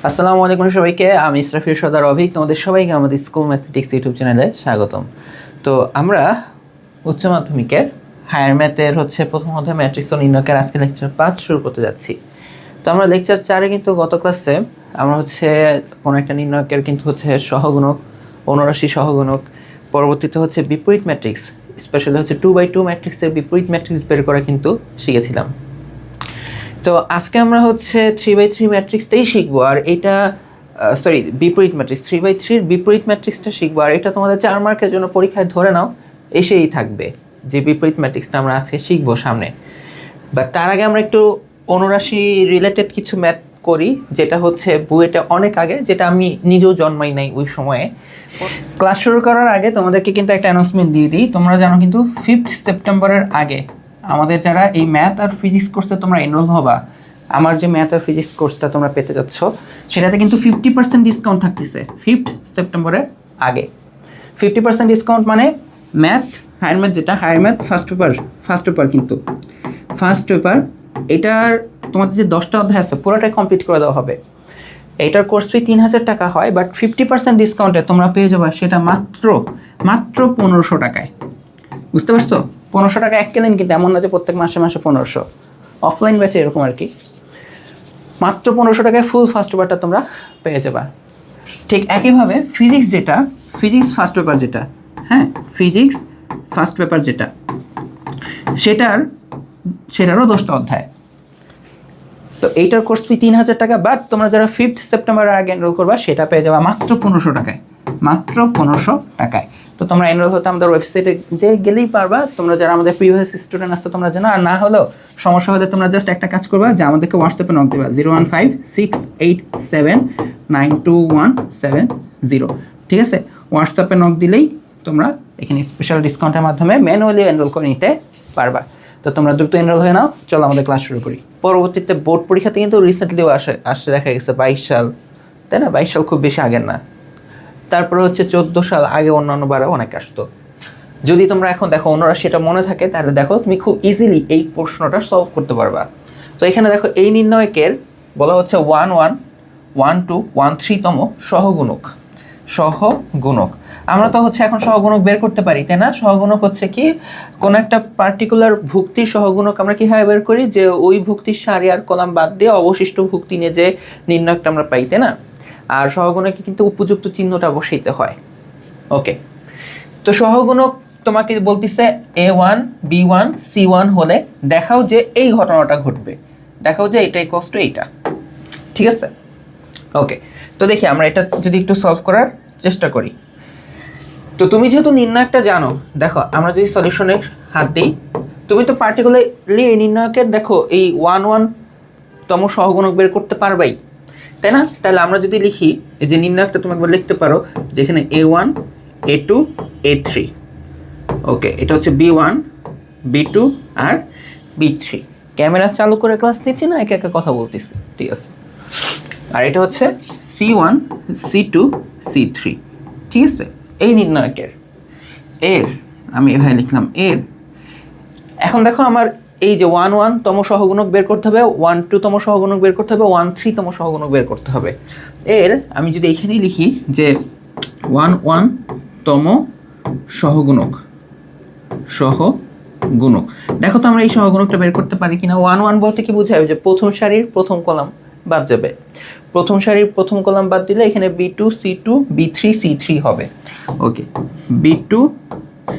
আসসালামু আলাইকুম সবাইকে, আমি ইসরাফিল সর্দার অভিক। তোমাদের সবাইকে আমাদের স্কুল ম্যাথমেটিক্স ইউটিউব চ্যানেলে স্বাগতম। তো আমরা উচ্চ মাধ্যমিকের হায়ার ম্যাথের প্রথম অধ্যায় ম্যাট্রিক্স ও নির্ণয়কের আজকে লেকচার 5 শুরু করতে যাচ্ছি। তো আমরা লেকচার 4-এ কিন্তু গত ক্লাসে আমরা কোনো একটা নির্ণয়কের কিন্তু সহগুণক, অনুরাশি সহগুণক, পরবর্তীতে বিপরীত ম্যাট্রিক্স, স্পেশালি 2x2 ম্যাট্রিক্সের বিপরীত ম্যাট্রিক্স বের করা কিন্তু শিখেছিলাম। তো আজকে আমরা 3x3 ম্যাট্রিক্সটাই শিখবো, আর এটা বিপরীত ম্যাট্রিক্স 3x3 বিপরীত ম্যাট্রিক্সটা শিখবো। আর এটা তোমাদের 4 মার্কের জন্য পরীক্ষায় ধরে নাও এসেই থাকবে যে বিপরীত ম্যাট্রিক্সটা আমরা আজকে শিখবো সামনে। বাট তার আগে আমরা একটু অনুরাশি রিলেটেড কিছু ম্যাথ করি, যেটা বুয়েটে অনেক আগে, যেটা আমি নিজেও জন্মাই নাই ওই সময়ে। ক্লাস শুরু করার আগে তোমাদেরকে কিন্তু একটা অ্যানাউন্সমেন্ট দিয়ে দিই। তোমরা জানো কিন্তু 5 সেপ্টেম্বরের আগে আমাদের যারা এই ম্যাথ আর ফিজিক্স কোর্সে তোমরা এনরোল হবা, আমার যে ম্যাথ আর ফিজিক্স কোর্সটা তোমরা পেতে যাচ্ছ, সেটাতে কিন্তু 50% ডিসকাউন্ট থাকতেছে 5 সেপ্টেম্বরের আগে। 50% ডিসকাউন্ট মানে ম্যাথ, হায়ার ম্যাথ, যেটা হায়ার ম্যাথ ফার্স্ট পেপার কিন্তু ফার্স্ট পেপার, এটার তোমাদের যে 10টা অধ্যায় আছে পুরোটাই কমপ্লিট করে দেওয়া হবে। এইটার কোর্স ফি 3000 টাকা হয়, বাট 50% ডিসকাউন্টে তোমরা পেয়ে যাবে সেটা মাত্র 1500 টাকায়। বুঝতে পারছো? 1500 টাকা এক কেলেন, কিন্তু এমন না যে প্রত্যেক মাসে 1500, অফলাইন ব্যাচে এরকম আর কি। মাত্র 1500 টাকায় ফুল ফার্স্ট পেপারটা তোমরা পেয়ে যাবা। ঠিক একইভাবে ফিজিক্স ফার্স্ট পেপার যেটা, ফিজিক্স ফার্স্ট পেপার যেটা, সেটারও 10টা অধ্যায়। তো এইটার কোর্স ফি 3000 টাকা, বাট তোমরা যারা 5 সেপ্টেম্বরের আগে এনরোল করবা সেটা পেয়ে যাবা মাত্র 1500 টাকায়, মাত্র 1500 টাকায়। তো তোমরা এনরোল হতে আমাদের ওয়েবসাইটে যে গেলেই পারবা। তোমরা যারা আমাদের প্রিভিয়াস স্টুডেন্ট আসতো তোমরা জানো, আর না হলেও সমস্যা হলে তোমরা জাস্ট একটা কাজ করবা, যে আমাদেরকে হোয়াটসঅ্যাপে নক দেবা 01568792170। ঠিক আছে? হোয়াটসঅ্যাপে নক দিলেই তোমরা এখানে স্পেশাল ডিসকাউন্টের মাধ্যমে ম্যানুয়ালি এনরোল করে নিতে পারবা। তো তোমরা দ্রুত এনরোল হয়ে নাও। চলো আমাদের ক্লাস শুরু করি। পরবর্তীতে বোর্ড পরীক্ষাতে কিন্তু রিসেন্টলিও আসছে দেখা গেছে 22 সাল, তাই না? 22 সাল খুব বেশি আগের না। তারপরে 14 সাল, আগে অন্যান্য বারও অনেক আসতো। যদি তোমরা এখন দেখো অনুরাশি এটা মনে থাকে, তাহলে দেখো তুমি খুব ইজিলি এই প্রশ্নটা সলভ করতে পারবা। তো এখানে দেখো এই নির্ণয়কের বলা 1 1 1 2 1 3 তম সহগুণক। আমরা তো এখন সহগুণক বের করতে পারি, তাই না? সহগুণক কি, কোন একটা পার্টিকুলার ভুক্তির সহগুণক আমরা কিভাবে বের করি, যে ওই ভুক্তির সারি আর কলাম বাদ দিয়ে অবশিষ্ট ভুক্তি নিয়ে যে নির্ণয়কটা আমরা পাই, তাই না? আর সহগুণকে কিন্তু উপযুক্ত চিহ্নটা বসাইতে হয়। ওকে, তো সহগুণক তোমাকে বলতেছে A1 B1 C1 হলে দেখাও যে এই ঘটনাটা ঘটবে, দেখাও যে এটা ইকুয়ালস টু এইটা। ঠিক আছে? ওকে, তো দেখি আমরা এটা যদি একটু সলভ করার চেষ্টা করি। তো তুমি যেহেতু নির্ণয়কটা জানো, দেখো আমরা যদি সলিউশনে হাত দিই, তুমি তো পার্টিকুলারলি এই নির্ণয়কের দেখো এই 1 1 তম সহগুণক বের করতে পারবাই, তাই না? তাহলে আমরা যদি লিখি, এই যে নির্ণয়কটা তুমি একবার লিখতে পারো, যেখানে A1 A2 A3। ওকে, এটা B1 B2 আর B3। ক্যামেরা চালু করে ক্লাস নিচ্ছি না, একে একে কথা বলতেছি, ঠিক আছে? আর এটা C1 C2 C3। ঠিক আছে? এই নির্ণয়কের আমি এভাবে লিখলাম এর। এখন দেখো আমার এই যে 1 1 তম সহগুণক বের করতে হবে, 1 2 তম সহগুণক বের করতে হবে, 1 3 তম সহগুণক বের করতে হবে। আমি যদি এখানেই লিখি যে 1 1 তম সহগুণক, দেখো তো আমরা এই সহগুণকটা বের করতে পারি কিনা। 1 1 বলতে কি বোঝায়, যে প্রথম সারির প্রথম কলাম বাদ যাবে। প্রথম সারির প্রথম কলাম বাদ দিলে এখানে B2 C2 B3 C3 হবে। ওকে, B2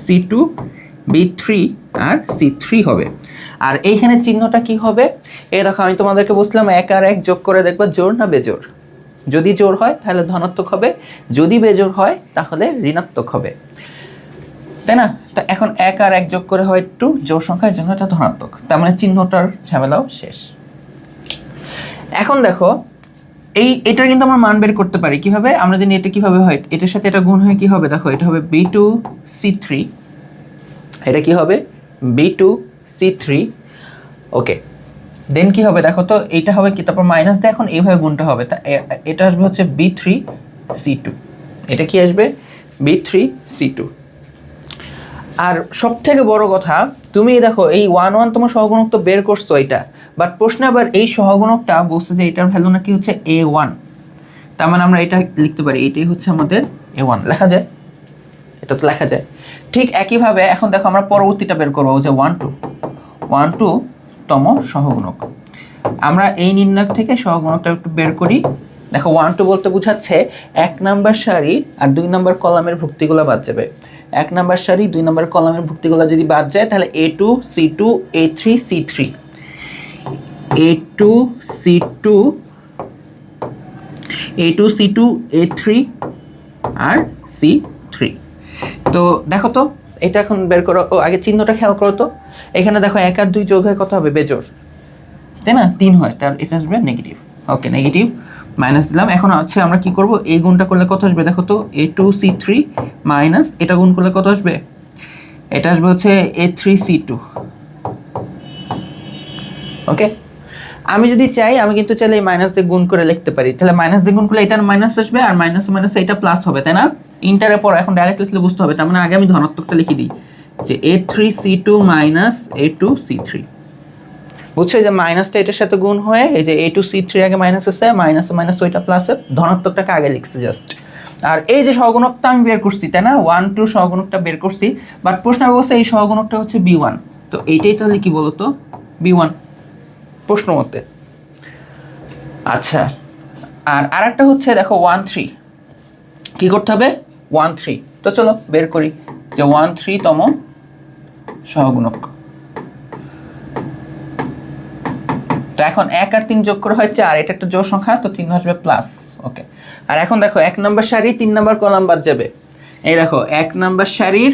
C2 B3 আর C3 হবে। আর এইখানে চিহ্নটা কি হবে, দেখো আমি তোমাদেরকে বলছিলাম 1 আর 1 যোগ করে দেখবা জোড় না বেজোড়। যদি জোড় হয় তাহলে ধনাত্মক হবে, যদি বেজোড় হয় তাহলে ঋণাত্মক হবে, তাই না? তো এখন 1 আর 1 যোগ করে হয় 2, জোড় সংখ্যার জন্য এটা ধনাত্মক, তার মানে চিহ্নটার ঝামেলাও শেষ। এখন দেখো এটার কিন্তু আমরা মান বের করতে পারি কিভাবে, আমরা জানি এটা কিভাবে হয়, এটার সাথে এটা গুণ হয়ে কি হবে, দেখো এটা হবে B2 C3, এটা কি হবে B2 C3। ওকে, দেন কি হবে দেখো তো, এইটা হবে কি, তারপর মাইনাস দিয়ে এখন এইভাবে গুণটা হবে, তা এটা আসবে B3 C2, এটা কি আসবে B3 C2। আর সব থেকে বড় কথা, তুমি দেখো এই 1 1 তম সহগুণক তো বের করছো এটা, বাট প্রশ্নে আবার এই সহগুণকটা বলছে যে এটার ভ্যালু নাকি A1। তার মানে আমরা এটা লিখতে পারি, এটাই হচ্ছে আমাদের A1, লেখা যায়, এটা তো লেখা যায়। ঠিক একইভাবে এখন দেখো আমরা পরবর্তীটা বের করবো, যে 1 2 তম সহগুণক। আমরা এই নির্ণায়ক থেকে সহগুণকটা একটু বের করি। দেখো 1 2 বলতে বোঝাচ্ছে 1 নাম্বার সারি আর 2 নাম্বার কলামের ভুক্তিগুলো বাদ যাবে। 1 নাম্বার সারি 2 নাম্বার কলামের ভুক্তিগুলো যদি বাদ যায় তাহলে A2 C2 A3 C3, A2 C2 A2 C2 A3 আর C3। তো দেখো তো এটা এখন বের করো। ও আগে চিহ্নটা খেয়াল করো তো, এখানে দেখো 1 আর 2 যোগ হয়ে কত হবে, বেজোড়, তাই না? 3 হয়, তার এটা আসবে নেগেটিভ। ওকে, নেগেটিভ মাইনাস দিলাম। এখন হচ্ছে আমরা কি করব, এই গুণটা করলে কত আসবে দেখো তো, A2 C3 মাইনাস এটা গুণ করলে কত আসবে, এটা আসবে হচ্ছে A3 C2। ওকে, আমি যদি চাই আমি কিন্তু চাইলে এই মাইনাস দিয়ে গুণ করে লিখতে পারি, তাহলে মাইনাস দিয়ে গুণ করলে এটা মাইনাস আসবে আর মাইনাস মাইনাস এটা প্লাস হবে, তাই না? ইন্টারের পর এখন ডাইরেক্ট লিখলে বুঝতে হবে, তার মানে আগে আমি ধনাত্মকটা লিখে দিই, যে A3 C2 minus A2 C3। বুঝছো, যে মাইনাসটা এটার সাথে গুণ হয়ে এই যে A2 C3 আগে মাইনাস আছে, মাইনাস মাইনাস ওইটা প্লাসে, ধনাত্মকটাকে আগে লিখছি জাস্ট। আর এই যে সহগুণকটা আমি বের করছি, তাই না, 1 2 সহগুণকটা বের করছি, বাট প্রশ্ন অবস্থা এই সহগুণকটা হচ্ছে B1, তো এইটাই তাহলে কি বলতো, B1 প্রশ্ন মতে। আচ্ছা, আর আরেকটা হচ্ছে দেখো 1 3, কি করতে হবে 1 3, তো চলো বের করি, যে 1 3 তম সহগুণক। তো এখন 1 আর 3 যোগ করে হয় 4, এটা একটা জোড় সংখ্যা, তো চিহ্ন আসবে প্লাস। ওকে, আর এখন দেখো 1 নাম্বার সারি 3 নাম্বার কলাম বাদ যাবে। এই দেখো 1 নাম্বার সারির,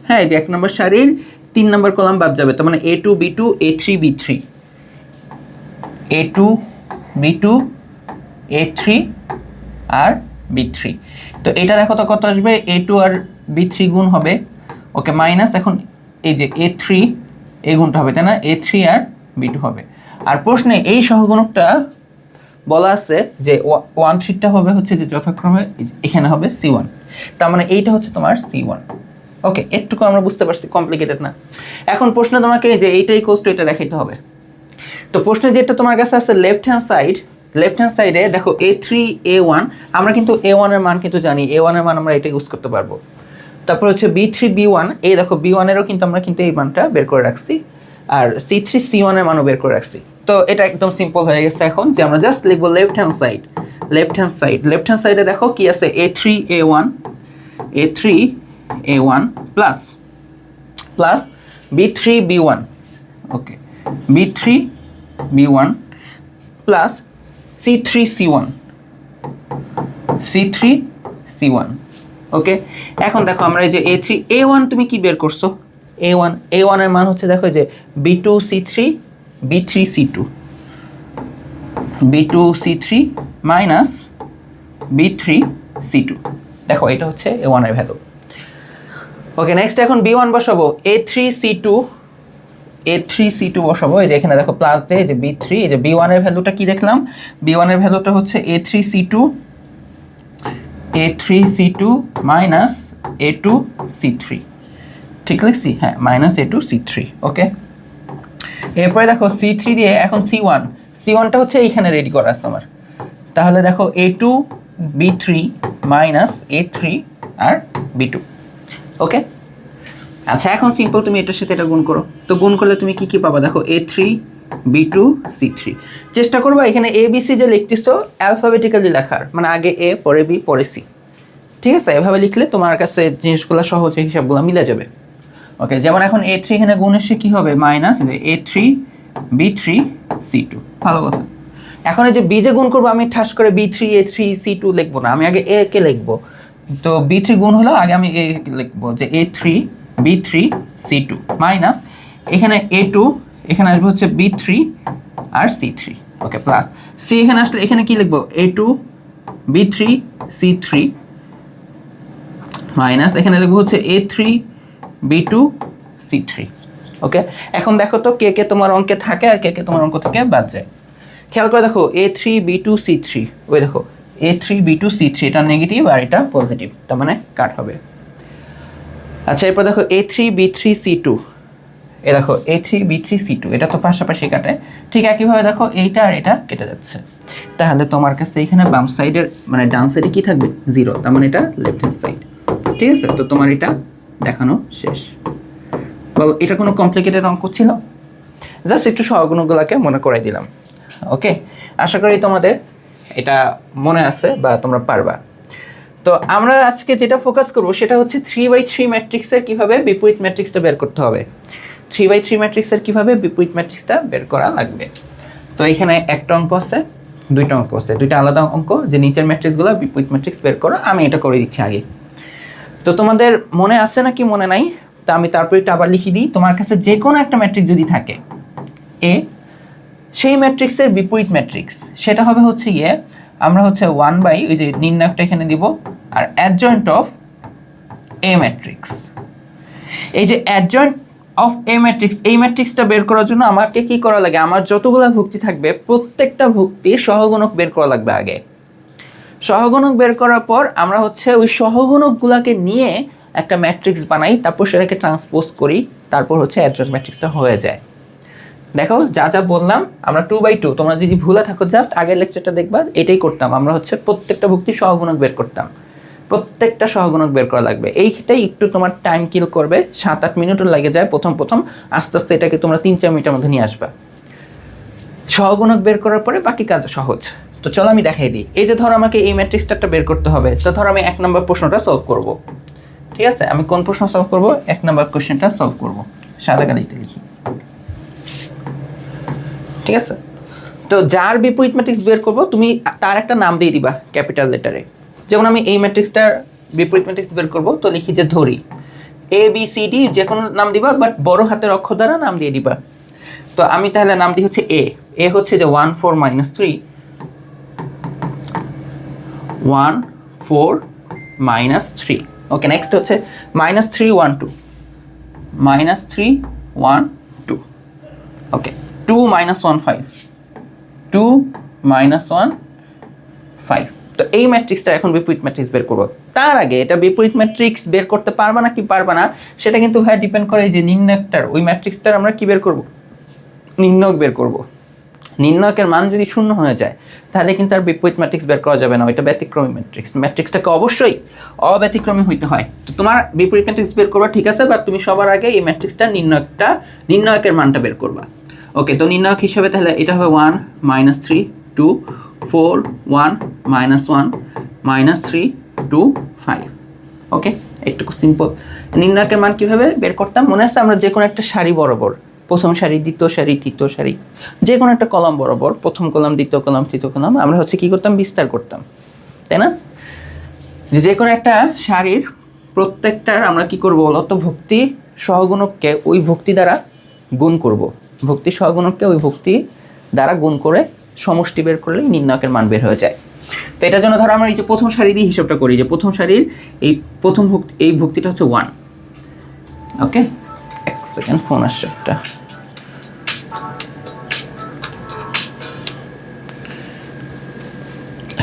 হ্যাঁ এই যে 1 নাম্বার সারির 3 নাম্বার কলাম বাদ যাবে, তার মানে A2 B2 A3 B3, A2 B2 A3 আর B3। তো এটা দেখো তো কত আসবে, A2 আর B3 গুণ হবে, ওকে, মাইনাস এখন এই যে A3 এই গুণটা হবে, তাই না, A3 আর B2 হবে। আর প্রশ্নে এই সহগুণকটা বলা আছে যে 1 3টা হবে হচ্ছে যে যথাক্রমে এখানে হবে C1, তার মানে এইটা হচ্ছে তোমার C1। ওকে, একটুকু আমরা বুঝতে পারছি, কমপ্লিকেটেড না। এখন প্রশ্ন তোমাকে যে এইটা ইকুয়ালস টু এটা দেখাইতে হবে। তো প্রশ্নে যেটা তোমার কাছে আছে লেফট হ্যান্ড সাইডে দেখো A3 A1, আমরা কিন্তু A1 এর মান কিন্তু জানি, A1 এর মান আমরা এটা ইউজ করতে পারবো। তারপর হচ্ছে B3 B1, এই দেখো B1 এরও কিন্তু আমরা কিন্তু এই মানটা বের করে রাখছি, আর C3 C1 এর মানও বের করে রাখছি। তো এটা একদম সিম্পল হয়ে গেছে এখন, যে আমরা জাস্ট লিখবো লেফট হ্যান্ড সাইডে দেখো কি আছে, A3 A1 plus B3 B1, ওকে, B3 B1 plus C3 C1, ওকে। এখন দেখো আমরা এই যে A3 A1 তুমি কি বের করছো, A1 এর মান হচ্ছে দেখো যে B2 C3 B3 C2 minus B3 C2, দেখো এটা হচ্ছে A1 এর ভ্যালু। ওকে, নেক্সট এখন B1 বসাবো, A3 C2 বসাবো, এই যে এখানে দেখো প্লাস দিয়ে যে B3, এই যে B1 এর ভ্যালুটা কি দেখলাম, B1 এর ভ্যালুটা হচ্ছে A3 C2 minus A2 C3, ঠিক লিখছি, হ্যাঁ, মাইনাস A2 C3, ওকে। এরপরে দেখো C3 দিয়ে এখন C1টা হচ্ছে এইখানে রেডি করা আছে আমার, তাহলে দেখো A2 B3 মাইনাস A3 আর B2, ওকে। আচ্ছা, এখন সিম্পল তুমি এটার সাথে এটা গুণ করো, তো গুণ করলে তুমি কি পাবা দেখো A3 B2 C3। চেষ্টা করবা এখানে ABC যে লিখতেছো অ্যালফাবেটিক্যালি লেখার, মানে আগে A পরে B পরে C, ঠিক আছে? এভাবে লিখলে তোমার কাছে জিনিসগুলো সহজে হিসাবগুলো মিলে যাবে। ওকে, যেমন এখন A3 এখানে গুণ এসে কি হবে, মাইনাস A3 B3 C2, ভালো কথা। এখন এই যে B যে গুণ করবো, আমি ঠাস করে B3 A3 C2 লিখবো না, আমি আগে A কে লিখবো। তো B3 গুণ হলো, আগে আমি A লিখবো, যে A3 B3 C2 মাইনাস এখানে A2, এখানে আসবে হচ্ছে B3 আর C3, ওকে, প্লাস C এখানে আসলে এখানে কি লিখবো, A2 B3 C3 মাইনাস এখানে লিখবো হচ্ছে A3 B2 C3, ওকে। এখন দেখো তো কে কে তোমার অঙ্কে থাকে আর কে কে তোমার অঙ্ক থেকে বাদ যায়। খেয়াল করে দেখো A3 B2 C3, ওই দেখো A3 B2 C3, এটা নেগেটিভ আর এটা পজিটিভ, তার মানে কাট হবে। আচ্ছা, এরপর দেখো A3 B3 C2, এ দেখো A3B3C2 এটা তো পাশাপাশি কাটে, ঠিক একইভাবে দেখো এইটা আর এটা কেটে যাচ্ছে। তাহলে তোমার কাছে এখানে বাম সাইডের মানে ডান সাইডে কি থাকবে 0, তার মানে এটা লেফট হ্যান্ড সাইড। ঠিক আছে, তো তোমার এটা দেখানো শেষ। বল এটা কোনো কমপ্লিকেটেড অঙ্ক ছিল? জাস্ট একটু সহগুণকগুলোকে মনে করাই দিলাম। ওকে, আশা করি তোমাদের এটা মনে আছে বা তোমরা পারবা। তো আমরা আজকে যেটা ফোকাস করবো সেটা হচ্ছে 3/3 ম্যাট্রিক্সের কীভাবে বিপরীত ম্যাট্রিক্সটা বের করতে হবে। 3/3 ম্যাট্রিক্সের কীভাবে বিপরীত ম্যাট্রিক্সটা বের করা লাগবে। তো এখানে একটা অঙ্ক আছে, দুইটা অঙ্ক আছে, দুইটা আলাদা অঙ্ক যে নিচের ম্যাট্রিক্সগুলো বিপরীত ম্যাট্রিক্স বের করো। আমি এটা করে দিচ্ছি আগে। তো তোমাদের মনে আছে নাকি মনে নাই, তা আমি তারপরে এটা আবার লিখে দিই। তোমার কাছে যে কোনো একটা ম্যাট্রিক্স যদি থাকে এ, সেই ম্যাট্রিক্সের বিপরীত ম্যাট্রিক্স সেটা হবে হচ্ছে গিয়ে আমরা হচ্ছে 1/, ওই যে নির্ণায়কটা এখানে দিব, আর অ্যাডজয়েন্ট অফ এ ম্যাট্রিক্স। এই যে অ্যাডজয়েন্ট অফ এ ম্যাট্রিক্স, এই ম্যাট্রিক্সটা বের করার জন্য আমাকে কি করা লাগে, আমার যতগুলো ভুক্তি থাকবে প্রত্যেকটা ভুক্তির সহগুণক বের করা লাগবে আগে। সহগুণক বের করার পর আমরা হচ্ছে ওই সহগুণকগুলোকে নিয়ে একটা ম্যাট্রিক্স বানাই, তারপর সেটাকে ট্রান্সপোজ করি, তারপর হচ্ছে অ্যাডজয়েন্ট ম্যাট্রিক্সটা হয়ে যায়। দেখো যা যা বললাম আমরা 2/2, তোমরা যদি ভুলে থাকো জাস্ট আগের লেকচারটা দেখবা, এটাই করতাম আমরা হচ্ছে প্রত্যেকটা ভুক্তির সহগুণক বের করতাম। প্রত্যেকটা সহগুণক বের করা লাগবে, এইটাই একটু তোমার টাইম কিল করবে, 7-8 মিনিটও লাগে যায় প্রথম, আস্তে আস্তে এটাকে তোমরা 3-4 মিনিটের মধ্যে নিয়ে আসবা। সহগুণক বের করার পরে বাকি কাজ সহজ। তো চলো আমি দেখাই দিই। এই যে ধরো আমাকে এই ম্যাট্রিক্সটা একটা বের করতে হবে, তো ধরো আমি 1 নম্বর প্রশ্নটা সলভ করব। ঠিক আছে, আমি কোন প্রশ্ন সলভ করব? 1 নম্বর কোশ্চেনটা সলভ করব, সাদা কালিতে লিখি। ঠিক আছে, তো যার বিপরীত ম্যাট্রিক্স বের করব তুমি তার একটা নাম দিয়ে দিবা ক্যাপিটাল লেটারে। যেমন আমি এই ম্যাট্রিক্সটার বিপরীত ম্যাট্রিক্স বের করব, তো লিখি যে ধরি ABCD, যে কোনো নাম দিবা, বাট বড় হাতের অক্ষর দ্বারা নাম দিয়ে দিবা। তো আমি তাহলে নাম দিই হচ্ছে এ হচ্ছে যে 1 4 - 3, 1 4 - 3। ওকে, নেক্সট হচ্ছে -3 1 2, -3 1 2। ওকে, 2 - 1 5, 2 - 1 5। তো এই ম্যাট্রিক্সটা এখন বিপরীত ম্যাট্রিক্স বের করবো। তার আগে এটা বিপরীত ম্যাট্রিক্স বের করতে পারবা না কি পারবা না সেটা কিন্তু ভাই ডিপেন্ড করে যে নির্ণায়কটার, ওই ম্যাট্রিক্সটার আমরা কি বের করব, নির্ণায়ক বের করব। নির্ণায়কের মান যদি 0 হয়ে যায় তাহলে কিন্তু আর বিপরীত ম্যাট্রিক্স বের করা যাবে না, ওইটা ব্যতিক্রমী ম্যাট্রিক্স। ম্যাট্রিক্সটাকে অবশ্যই অব্যতিক্রমী হইতে হয়। তো তোমার বিপরীত ম্যাট্রিক্স বের করবা, ঠিক আছে, বাট তুমি সবার আগে এই ম্যাট্রিক্সটার নির্ণায়কের মানটা বের করবা। ওকে, তো নির্ণায়ক হিসেবে তাহলে এটা হবে 1 - 3 2 4 1 - 1 -3 2 5। ওকে, একটু সিম্পল। নির্ণায়কের মান কিভাবে বের করতাম মনে আছে? আমরা যে কোনো একটা সারি বরাবর, প্রথম সারি, দ্বিতীয় সারি, তৃতীয় সারি, যে কোনো একটা কলাম বরাবর, প্রথম কলাম, দ্বিতীয় কলাম, তৃতীয় কলাম, আমরা হচ্ছে কি করতাম, বিস্তার করতাম, তাই না? যে কোনো একটা সারির প্রত্যেকটার আমরা কি করব বলতো, ভুক্তি সহগুণককে ওই ভুক্তি দ্বারা গুণ করব। ভুক্তি সহগুণককে ওই ভুক্তি দ্বারা গুণ করে সমষ্টি বের করলেই নির্ণায়কের মান বের হয়ে যায়। তো এটার জন্য ধরো আমরা এই যে প্রথম সারি দিয়ে হিসাবটা করি, যে প্রথম সারির এই প্রথম ভুক্তি, এই ভুক্তিটা হচ্ছে 1। ওকে, এক সেকেন্ড, ফোন আসছে একটা।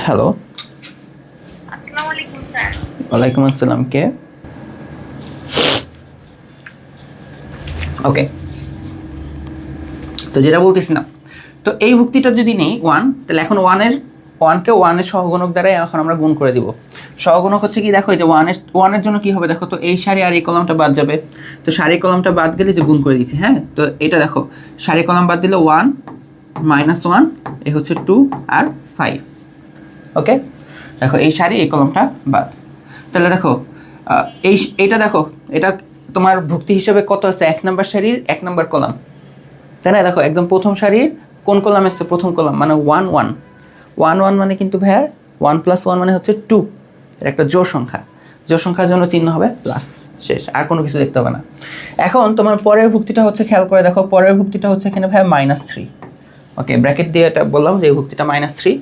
হ্যালো, আসসালামু আলাইকুম স্যার। ওয়ালাইকুম আসসালাম, কে? ওকে, তো যেটা বলতেছিলাম, তো এই ভুক্তিটা যদি নেই 1, তাহলে এখন 1কে 1 এর সহগুণক দ্বারাই এখন আমরা গুণ করে দিব। সহগুণক হচ্ছে কি, দেখো এই যে 1 এর জন্য কি হবে, দেখো তো এই সারি আর এই কলামটা বাদ যাবে, তো সারি কলামটা বাদ গেলে যে গুণ করে দিয়েছি। হ্যাঁ, তো এটা দেখো সারি কলাম বাদ দিলে 1 - 1, এই হচ্ছে 2 আর 5। ওকে, দেখো এই সারি এই কলামটা বাদ, তাহলে দেখো এইটা দেখো, এটা তোমার ভুক্তি হিসেবে কত আছে, 1 নম্বর সারির 1 নম্বর কলাম, তাই না? দেখো একদম প্রথম সারির কোন কলাম আসছে, প্রথম কলাম, মানে 1 1 1 1 মানে কিন্তু ভাইয়া 1 + 1 মানে হচ্ছে 2, এর একটা জোড় সংখ্যা, জোড় সংখ্যার জন্য চিহ্ন হবে প্লাস, শেষ, আর কোনো কিছু দেখতে হবে না। এখন তোমার পরের ভুক্তিটা হচ্ছে, খেয়াল করে দেখো, পরের ভুক্তিটা হচ্ছে এখানে ভাইয়া -3। ওকে, ব্র্যাকেট দিয়ে এটা বললাম যে এই ভুক্তিটা -3।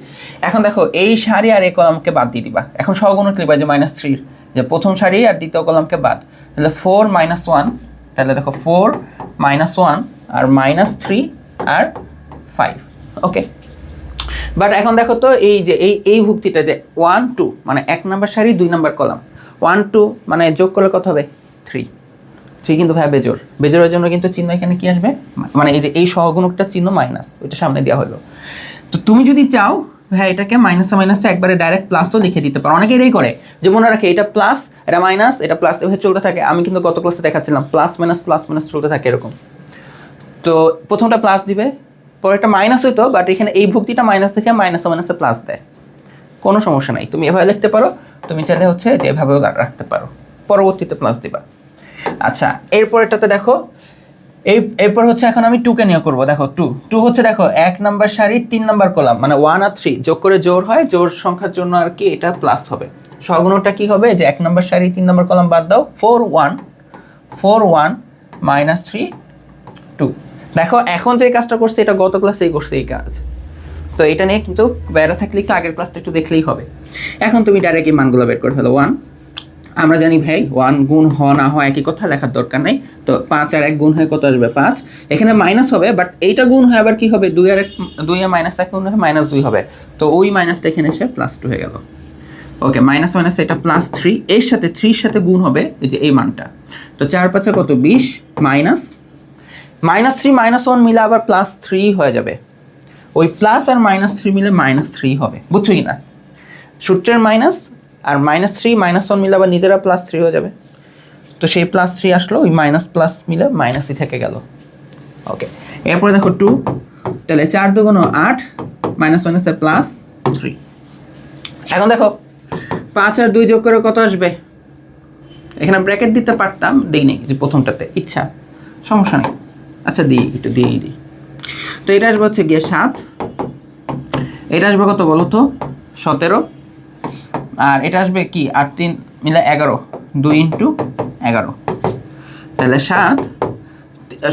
এখন দেখো এই সারি আর এই কলামকে বাদ দিয়ে দিবা, এখন সহগুণক লিখবা যে -3, যে প্রথম সারি আর দ্বিতীয় কলামকে বাদ, তাহলে 4 - 1, তাহলে দেখো 4 - 1 আর -3 আর 5। ওকে, বাট এখন দেখো তো এই যে এই ভুক্তিটা যে 1 2 মানে 1 নম্বর সারি 2 নম্বর কলাম, 1 2 মানে যোগ করলে কত হবে 3। 3 কিন্তু ভাই বেজোর, বেজোরের জন্য কিন্তু চিহ্ন এখানে কি আসবে, মানে এই যে এই সহগুণকটার চিহ্ন মাইনাস, ওইটা সামনে দেওয়া হলো। তো তুমি যদি চাও ভাই এটাকে মাইনাসে মাইনাসে একবারে ডাইরেক্ট প্লাসও লিখে দিতে পারো, অনেকে এটাই করে যে মনে রাখে এটা প্লাস এটা মাইনাস এটা প্লাস এভাবে চলতে থাকে। আমি কিন্তু গত ক্লাসে দেখাচ্ছিলাম প্লাস মাইনাস চলতে থাকে এরকম। তো প্রথমটা প্লাস দিবে, পরে একটা মাইনাস হইতো, বাট এখানে এই ভুক্তিটা মাইনাস থেকে মাইনাসে মাইনাসে প্লাস দেয়, কোনো সমস্যা নাই, তুমি এভাবে লিখতে পারো। তুমি চাইলে হচ্ছে যে এভাবেও রাখতে পারো, পরবর্তীতে প্লাস দিবা। আচ্ছা এরপরেরটাতে দেখো, এরপর হচ্ছে এখন আমি 2 কে নিয়োগ করবো। দেখো 2 হচ্ছে দেখো 1 নাম্বার সারি 3 নাম্বার কলাম, মানে 1 আর 3 যোগ করে জোড় হয়, জোড় সংখ্যার জন্য আর কি এটা প্লাস হবে। সহগুণটা কি হবে, যে 1 নাম্বার সারি 3 নাম্বার কলাম বাদ দাও, 4 1 মাইনাস 3 2। দেখো এখন যে কাজটা করছে এটা গত ক্লাসেই করছে এই কাজ, তো এটা নিয়ে কিন্তু বেড়া থাকলে একটু আগের ক্লাসটা একটু দেখলেই হবে। এখন তুমি ডাইরেক্ট এই মানগুলো বের করে ফেলো। 1 আমরা জানি ভাই 1 গুণ না হয় একই কথা, লেখার দরকার নেই। তো 5 আর 1 গুণ হয়ে কত আসবে 5, এখানে মাইনাস হবে, বাট এইটা গুণ হয়ে আবার কি হবে 2 আর 1 গুণ হয়ে -2 হবে, তো ওই মাইনাসটা এখানে এসে +2 হয়ে গেল। ওকে মাইনাস মাইনাস এটা +3, এর সাথে 3 এর সাথে গুণ হবে এই যে এই মানটা, তো 4 5 কত 20 মাইনাস -3 -1 মিলে আবার +3 হয়ে যাবে, ওই প্লাস আর -3 মিলে -3 হবে, বুঝছো কি না? সূত্রের মাইনাস আর -3 -1 মিলে আবার নিজেরা +3 হয়ে যাবে, তো সেই +3 আসলো, ওই মাইনাস প্লাস মিলে মাইনাসই থেকে গেল। ওকে এরপরে দেখো 2, তাহলে 4 2 8 -1 +3। এখন দেখো 5 আর 2 যোগ করে কত আসবে, এখানে ব্র্যাকেট দিতে পারতাম, দিই নেই যে প্রথমটাতে, ইচ্ছা সমস্যা নেই, আচ্ছা দিই একটু দিই। তো এটা আসবে হচ্ছে গিয়ে 7, এটা আসবে কত বলো তো 17, আর এটা আসবে কি 8 3 মিলে 11, 2 × 11, তাহলে 7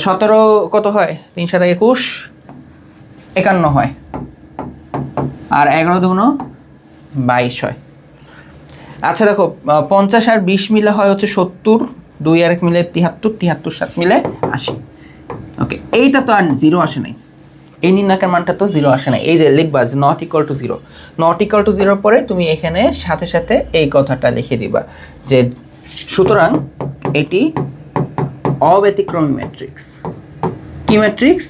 17 কত হয় 3 7 21 51 হয়, আর 11 2 22 হয়। আচ্ছা দেখো 50 আর 20 মিলে হয় হচ্ছে 70, 2 আর 1 মিলে 73, 73 7 মিলে 80। ওকে এইটা তো আর 0 আসে নাই, এই নির্ণায়কের মানটা তো 0 আসে না, এই যে লিখবা যে not equal to 0, not equal to 0 পরে তুমি এখানে সাথে সাথে এই কথাটা লিখে দিবা যে সুতরাং এটি অব্যতিক্রমী ম্যাট্রিক্স। কি ম্যাট্রিক্স?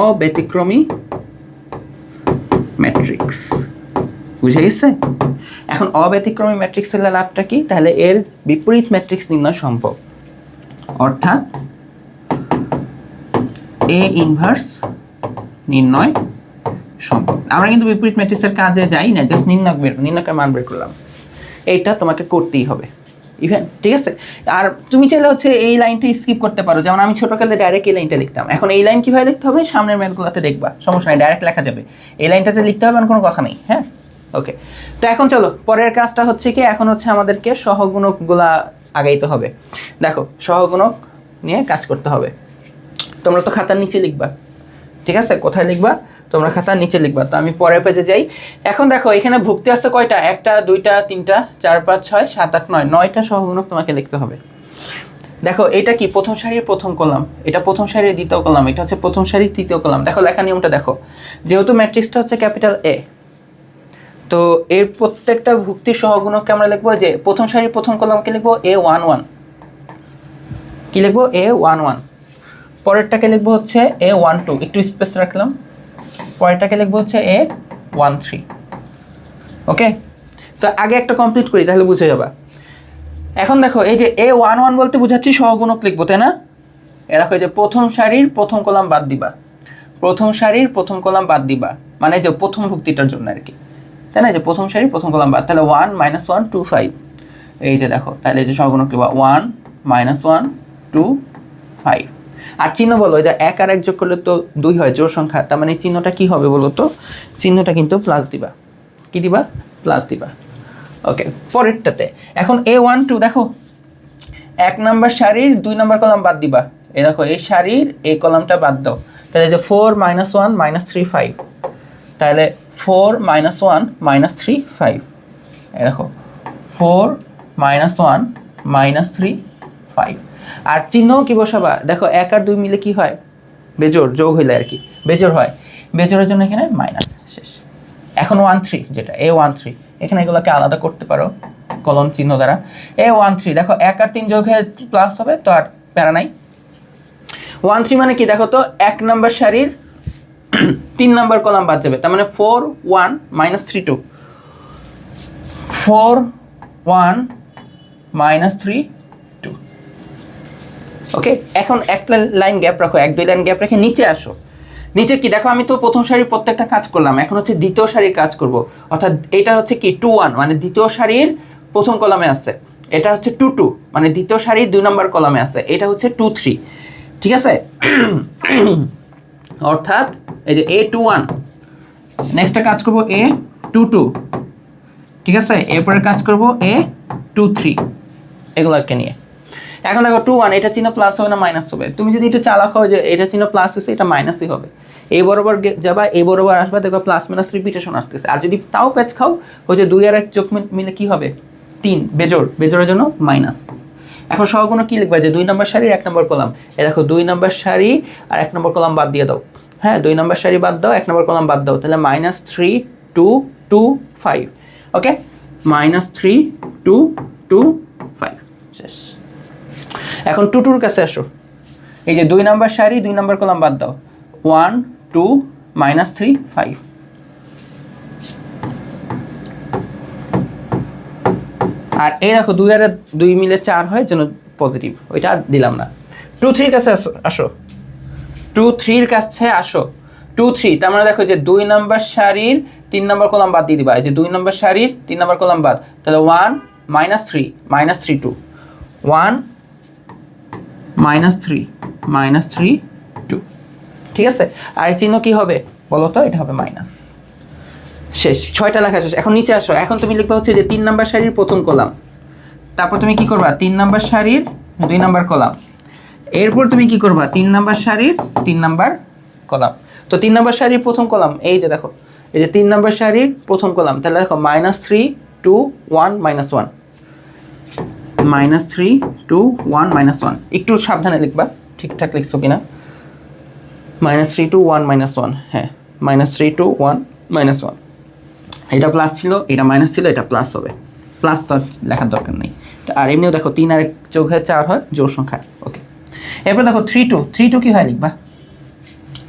অব্যতিক্রমী ম্যাট্রিক্স, বুঝে গেছে? এখন অব্যতিক্রমী ম্যাট্রিক্সের লাভটা কি, তাহলে এর বিপরীত ম্যাট্রিক্স নির্ণয় সম্ভব, অর্থাৎ এ ইনভার্স নির্ণয় সম্ভব। আমরা কিন্তু বিপরীত ম্যাট্রিক্সের কাজে যাই না, জাস্ট নির্ণয়কের মান বের করলাম, এইটা তোমাকে করতেই হবে ইভেন, ঠিক আছে? আর তুমি চাইলে হচ্ছে এই লাইনটা স্কিপ করতে পারো, যেমন আমি ছোটকালে ডাইরেক্ট এই লাইনটা লিখতাম, এখন এই লাইন কীভাবে লিখতে হবে সামনের ম্যাথগুলোতে দেখবা, সমস্যা নেই, ডাইরেক্ট লেখা যাবে, এই লাইনটা যে লিখতে হবে এমন কোনো কথা নেই। হ্যাঁ ওকে, তো এখন চলো পরের কাজটা হচ্ছে কি, এখন হচ্ছে আমাদেরকে সহগুণকগুলা আগাইতে হবে। দেখো সহগুণক নিয়ে কাজ করতে হবে, তোমরা তো খাতার নিচে লিখবা, ঠিক আছে? কোথায় লিখবা? তোমরা খাতার নিচে লিখবা। তো আমি পরের পেজে যাই। এখন দেখো এখানে ভুক্তি আছে কয়টা, 1টা 2টা 3টা 4 5 6 7 8 9, 9টা সহগুণক তোমাকে লিখতে হবে। দেখো এটা কি প্রথম সারির প্রথম কলাম, এটা প্রথম সারির দ্বিতীয় কলাম, এটা হচ্ছে প্রথম সারির তৃতীয় কলাম। দেখো লেখা নিয়মটা দেখো, যেহেতু ম্যাট্রিক্সটা হচ্ছে ক্যাপিটাল এ, তো এর প্রত্যেকটা ভুক্তির সহগুণককে আমরা লিখবো যে প্রথম সারির প্রথম কলামকে লিখবো A11, কি লিখবো A11, পরেরটাকে লিখবো হচ্ছে A12, একটু স্পেস রাখলাম, পরেরটাকে লিখবো হচ্ছে A13। ওকে, তো আগে একটা কমপ্লিট করি তাহলে বুঝে যাবা। এখন দেখো এই যে A11 বলতে বুঝাচ্ছি সহগুণক লিখবো, তাই না? এ দেখো এই যে প্রথম সারির প্রথম কলাম বাদ দিবা, প্রথম সারির প্রথম কলাম বাদ দিবা, মানে যে প্রথম ভুক্তিটার জন্য আর কি, তাই না? যে প্রথম সারির প্রথম কলাম বাদ, তাহলে 1 -1 2 5, এই যে দেখো তাহলে এই যে সহগুণক লিখবা 1 -1 2 5। আর চিহ্ন বলো, এটা 1 আর 1 যোগ করলে তো 2 হয়, জোড় সংখ্যা, তার মানে চিহ্নটা কি হবে বলো তো? চিহ্নটা কিন্তু প্লাস দিবা, কি দিবা? প্লাস দিবা। ওকে পরেরটাতে এখন A12 দেখো 1 নাম্বার সারির 2 নাম্বার কলাম বাদ দিবা, এই দেখো এই সারির এই কলামটা বাদ দাও, তাহলে যে 4 -1 -3 5, তাহলে 4 -1 -3 5, এই দেখো 4 -1 -3 5। আর চিহ্ন কি বসাবা, দেখো 1 আর 2 মিলে কি হয়? বেজোড়, যোগ হইলে আর কি বেজোড় হয়, বেজোড়ের জন্য এখানে মাইনাস, শেষ। এখন 13 যেটা A13, এখানে এগুলোকে আলাদা করতে পারো, কলন চিহ্ন দ্বারা। A13 দেখো 1 আর 3 যোগ হয়ে প্লাস হবে, তো আর প্যারা নাই। 13 মানে কি দেখো তো 1 নাম্বার সারির 3 নাম্বার কলাম বাদ যাবে, তার মানে 4 1 -3 2, 4 1 -3 2। ওকে, এখন একটা লাইন গ্যাপ রাখো, 1-2 লাইন গ্যাপ রেখে নিচে আসো। নিচে কি দেখো, আমি তো প্রথম সারির প্রত্যেকটা কাজ করলাম, এখন হচ্ছে দ্বিতীয় সারির কাজ করব। অর্থাৎ এটা হচ্ছে কি 2 1 মানে দ্বিতীয় সারির প্রথম কলামে আছে, এটা হচ্ছে 2 2 মানে দ্বিতীয় সারির 2 নাম্বার কলামে আছে, এটা হচ্ছে 2 3। ঠিক আছে, অর্থাৎ এই যে A21, নেক্সটটা কাজ করব A22, ঠিক আছে, এরপরে কাজ করব A23, এগুলোকে নিয়ে। এখন দেখো 2 1 এটা চিহ্ন প্লাস হবে না মাইনাস হবে? তুমি যদি একটু চালাক হয় যে এটা চিহ্ন প্লাস হচ্ছে, এটা মাইনাসই হবে। এই বরাবর যাবা, এই বরাবর আসবা, দেখো প্লাস মাইনাস রিপিটেশন আসতেছে। আর যদি তাও প্যাচ খাও, ওই যে 2 আর 1 যোগ মিলে কি হবে 3, বেজোড়ের জন্য মাইনাস। এখন সহগুণ কি লিখবা, যে 2 নাম্বার সারির 1 নাম্বার কলাম। এই দেখো 2 নাম্বার সারি আর 1 নাম্বার কলাম বাদ দিয়ে দাও। হ্যাঁ, 2 নাম্বার সারি বাদ দাও, 1 নাম্বার কলাম বাদ দাও, তাহলে -3 2 2 5। ওকে, -3 2 2 5 শেষ। এখন 2 2 কাছে আসো, এই যে 2 নাম্বার সারি 2 নাম্বার কলাম বাদ দাও, 1 2 -3 5। আর এই দেখো 2 আর 2 মিলে 4 হয়, যেন পজিটিভ, ওইটা আর দিলাম না। 2 3 কাছে আসো, 2 3 কাছে আসো, 2 3, তার মানে দেখো যে 2 নাম্বার সারির 3 নাম্বার কলাম বাদ দিয়ে দিবা। এই যে 2 নাম্বার সারির 3 নাম্বার কলাম বাদ, তাহলে 1 -3 -3 2, 1 -3 -3 2। ঠিক আছে, আর এই চিহ্ন কি হবে বলো তো? এটা হবে মাইনাস। শেষ, 6টা লেখা শেষ। এখন নিচে আসো, এখন তুমি লিখবা হচ্ছে যে 3 নাম্বার সারির প্রথম কলাম, তারপর তুমি কি করবা 3 নাম্বার সারির 2 নাম্বার কলাম, এরপর তুমি কি করবা 3 নাম্বার সারির 3 নাম্বার কলাম। তো 3 নাম্বার সারির প্রথম কলাম, এই যে দেখো, এই যে 3 নাম্বার সারির প্রথম কলাম, তাহলে দেখো -3 2 1 -1, -3 2 1 -1। একটু সাবধানে লিখবা, ঠিকঠাক লিখছো কিনা। -3 2 1 -1, হ্যাঁ, -3 2 1 -1। এটা প্লাস ছিল, এটা মাইনাস ছিল, এটা প্লাস হবে। প্লাস তো লেখার দরকার নেই। আর এমনিও দেখো 3 আর 1 যোগ হয়ে 4 হয়, জোড় সংখ্যা। ওকে, এরপর দেখো 3 2 কি হয় লিখবা,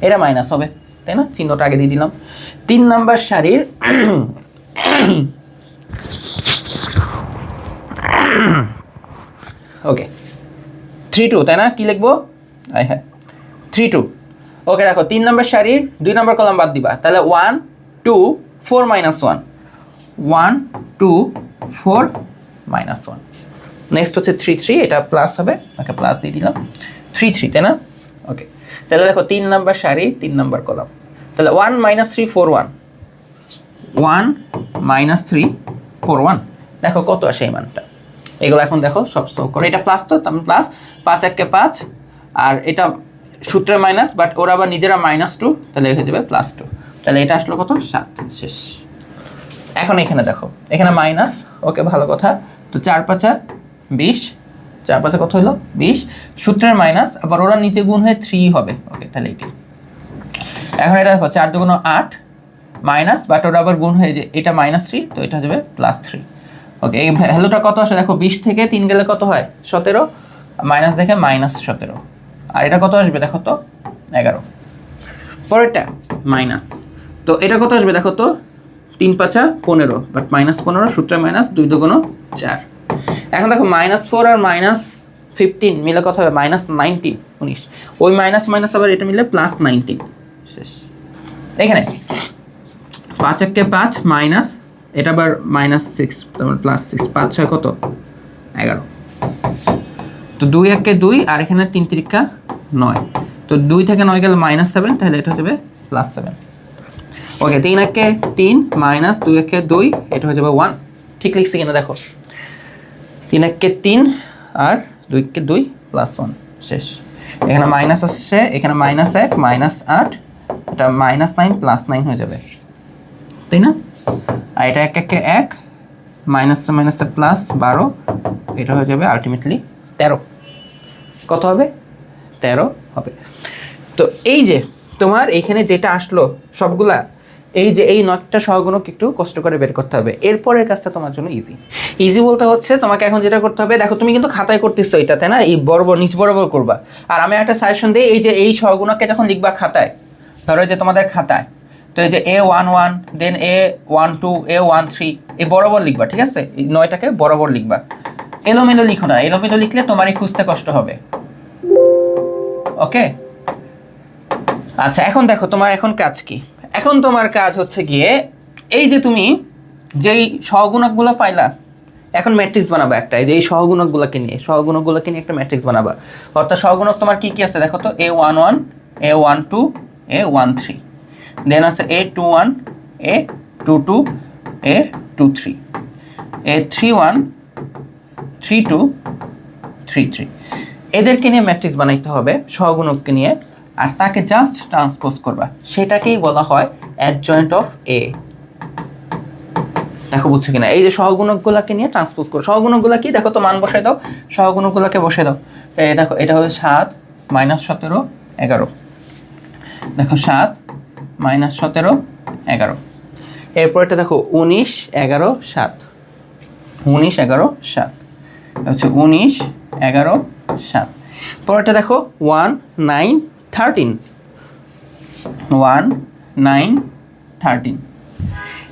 এটা মাইনাস হবে, তাই না? চিহ্নটা আগে দিয়ে দিলাম। 3 নাম্বার সারির ওকে 3 2, তাই না? কি লিখবো, হ্যাঁ 3 2। ওকে, দেখো 3 নাম্বার সারির 2 নাম্বার কলাম বাদ দিবা, তাহলে 1 2 4 -1, 1 2 4 -1। নেক্সট হচ্ছে 3 3, এটা প্লাস হবে, ওকে প্লাস দিয়ে দিলাম 3 3, তাই না? ওকে, তাহলে দেখো 3 নাম্বার সারি 3 নাম্বার কলাম, তাহলে 1 -3 4 1, 1 -3 4 1। দেখো কত আসে এই মানটা, এগুলো এখন দেখো সব সলভ করো। এটা প্লাস, তো তার প্লাস 5 1 5, আর এটা সূত্রে মাইনাস, বাট ওরা আবার নিজেরা -2, তাহলে হয়ে যাবে +2। তাহলে এটা আসলো কত 7। শেষ। এখন এখানে দেখো, এখানে মাইনাস, ওকে ভালো কথা। তো 4 5 20, 4 5 কত হলো 20, সূত্রের মাইনাস, আবার ওরা নিচে গুণ হয়ে 3 হবে। ওকে, তাহলে এটি এখন এটা দেখো 4 2 8 মাইনাস, বাট ওরা আবার গুণ হয়ে যে এটা -3, তো এটা যাবে +3। ওকে, এই ভ্যালুটা কত আসে দেখো, 20 থেকে 3 গেলে কত হয় 17, মাইনাস দেখে -17। আর এটা কত আসবে দেখো তো 11, পরেরটা মাইনাস। তো এটা কত আসবে দেখো তো 3 5 15, বাট -15, সূত্রে মাইনাস, 2 2 4। এখন দেখো -4 আর -15 মিলে কত হবে -19 19, ওই মাইনাস মাইনাস আবার এটা মিলে +19। শেষ। এখানে 5 1 5 মাইনাস, এটা আবার -6, তারপর +6, 5 6 কত 11। তো 2 1 2, আর এখানে 3 3 9, তো 2 থেকে 9 গেলে -7, তাহলে এটা হয়ে যাবে +7। ওকে, 3 1 3 মাইনাস 2 1 2, এটা হয়ে যাবে 1। ঠিক লিখছি কিনা দেখো, 3 1 3 আর 2 1 2 +1। শেষ। এখানে মাইনাস আসছে, এখানে -1 -8, এটা -9 +9 হয়ে যাবে, তাই না? আর এটা 1 1 1, মাইনাসে মাইনাসে +12, এটা হয়ে যাবে আলটিমেটলি 13। কত হবে 13 হবে। তো এই যে তোমার এখানে যেটা আসলো সবগুলা, এই যে এই 9টা সহগুণক একটু কষ্ট করে বের করতে হবে, এরপরের কাজটা তোমার জন্য ইজি। ইজি বলতে হচ্ছে তোমাকে এখন যেটা করতে হবে, দেখো তুমি কিন্তু খাতায় করতেছো এটাতে না, এই বরাবর নিচ বরাবর করবা। আর আমি একটা সাজেশন দিই, এই যে এই সহগুণককে যখন লিখবা খাতায়, ধরো যে তোমাদের খাতায়, তো এই যে A11 দেন A12 A13 এই বরাবর লিখবা, ঠিক আছে? এই 9টাকে বরাবর লিখবা, এলোমেলো লিখো না, এলোমেলো লিখলে তোমারই খুঁজতে কষ্ট হবে। ওকে, আচ্ছা এখন দেখো তোমার এখন কাজ কি। এখন তোমার কাজ হচ্ছে গিয়ে এই যে তুমি যেই সহগুণকগুলো পাইলা, এখন ম্যাট্রিক্স বানাবা একটা, এই যে এই সহগুণকগুলোকে নিয়ে একটা ম্যাট্রিক্স বানাবা। অর্থাৎ সহগুণক তোমার কি কি আছে দেখো তো, A11 A12 A13, দেন আছে A21 A22 A23 A31 32 33, এদেরকে নিয়ে ম্যাট্রিক্স বানাইতে হবে সহগুণককে নিয়ে, আর তাকে জাস্ট ট্রান্সপোজ করবা, সেটাকেই বলা হয় অ্যাডজয়েন্ট অফ এ। দেখো বুঝছো কিনা, এই যে সহগুণকগুলোকে নিয়ে ট্রান্সপোজ করো। সহগুণকগুলো কি দেখো তো, মান বসাই দাও, সহগুণকগুলোকে বসাই দাও। এই দেখো এটা হবে 7 - 17 11, দেখো 7 - 17 11, এরপর এটা দেখো 19 11 7, 19 11 7 হচ্ছে 19 11 7, পরেরটা দেখো 1 9 13, 1 9 13,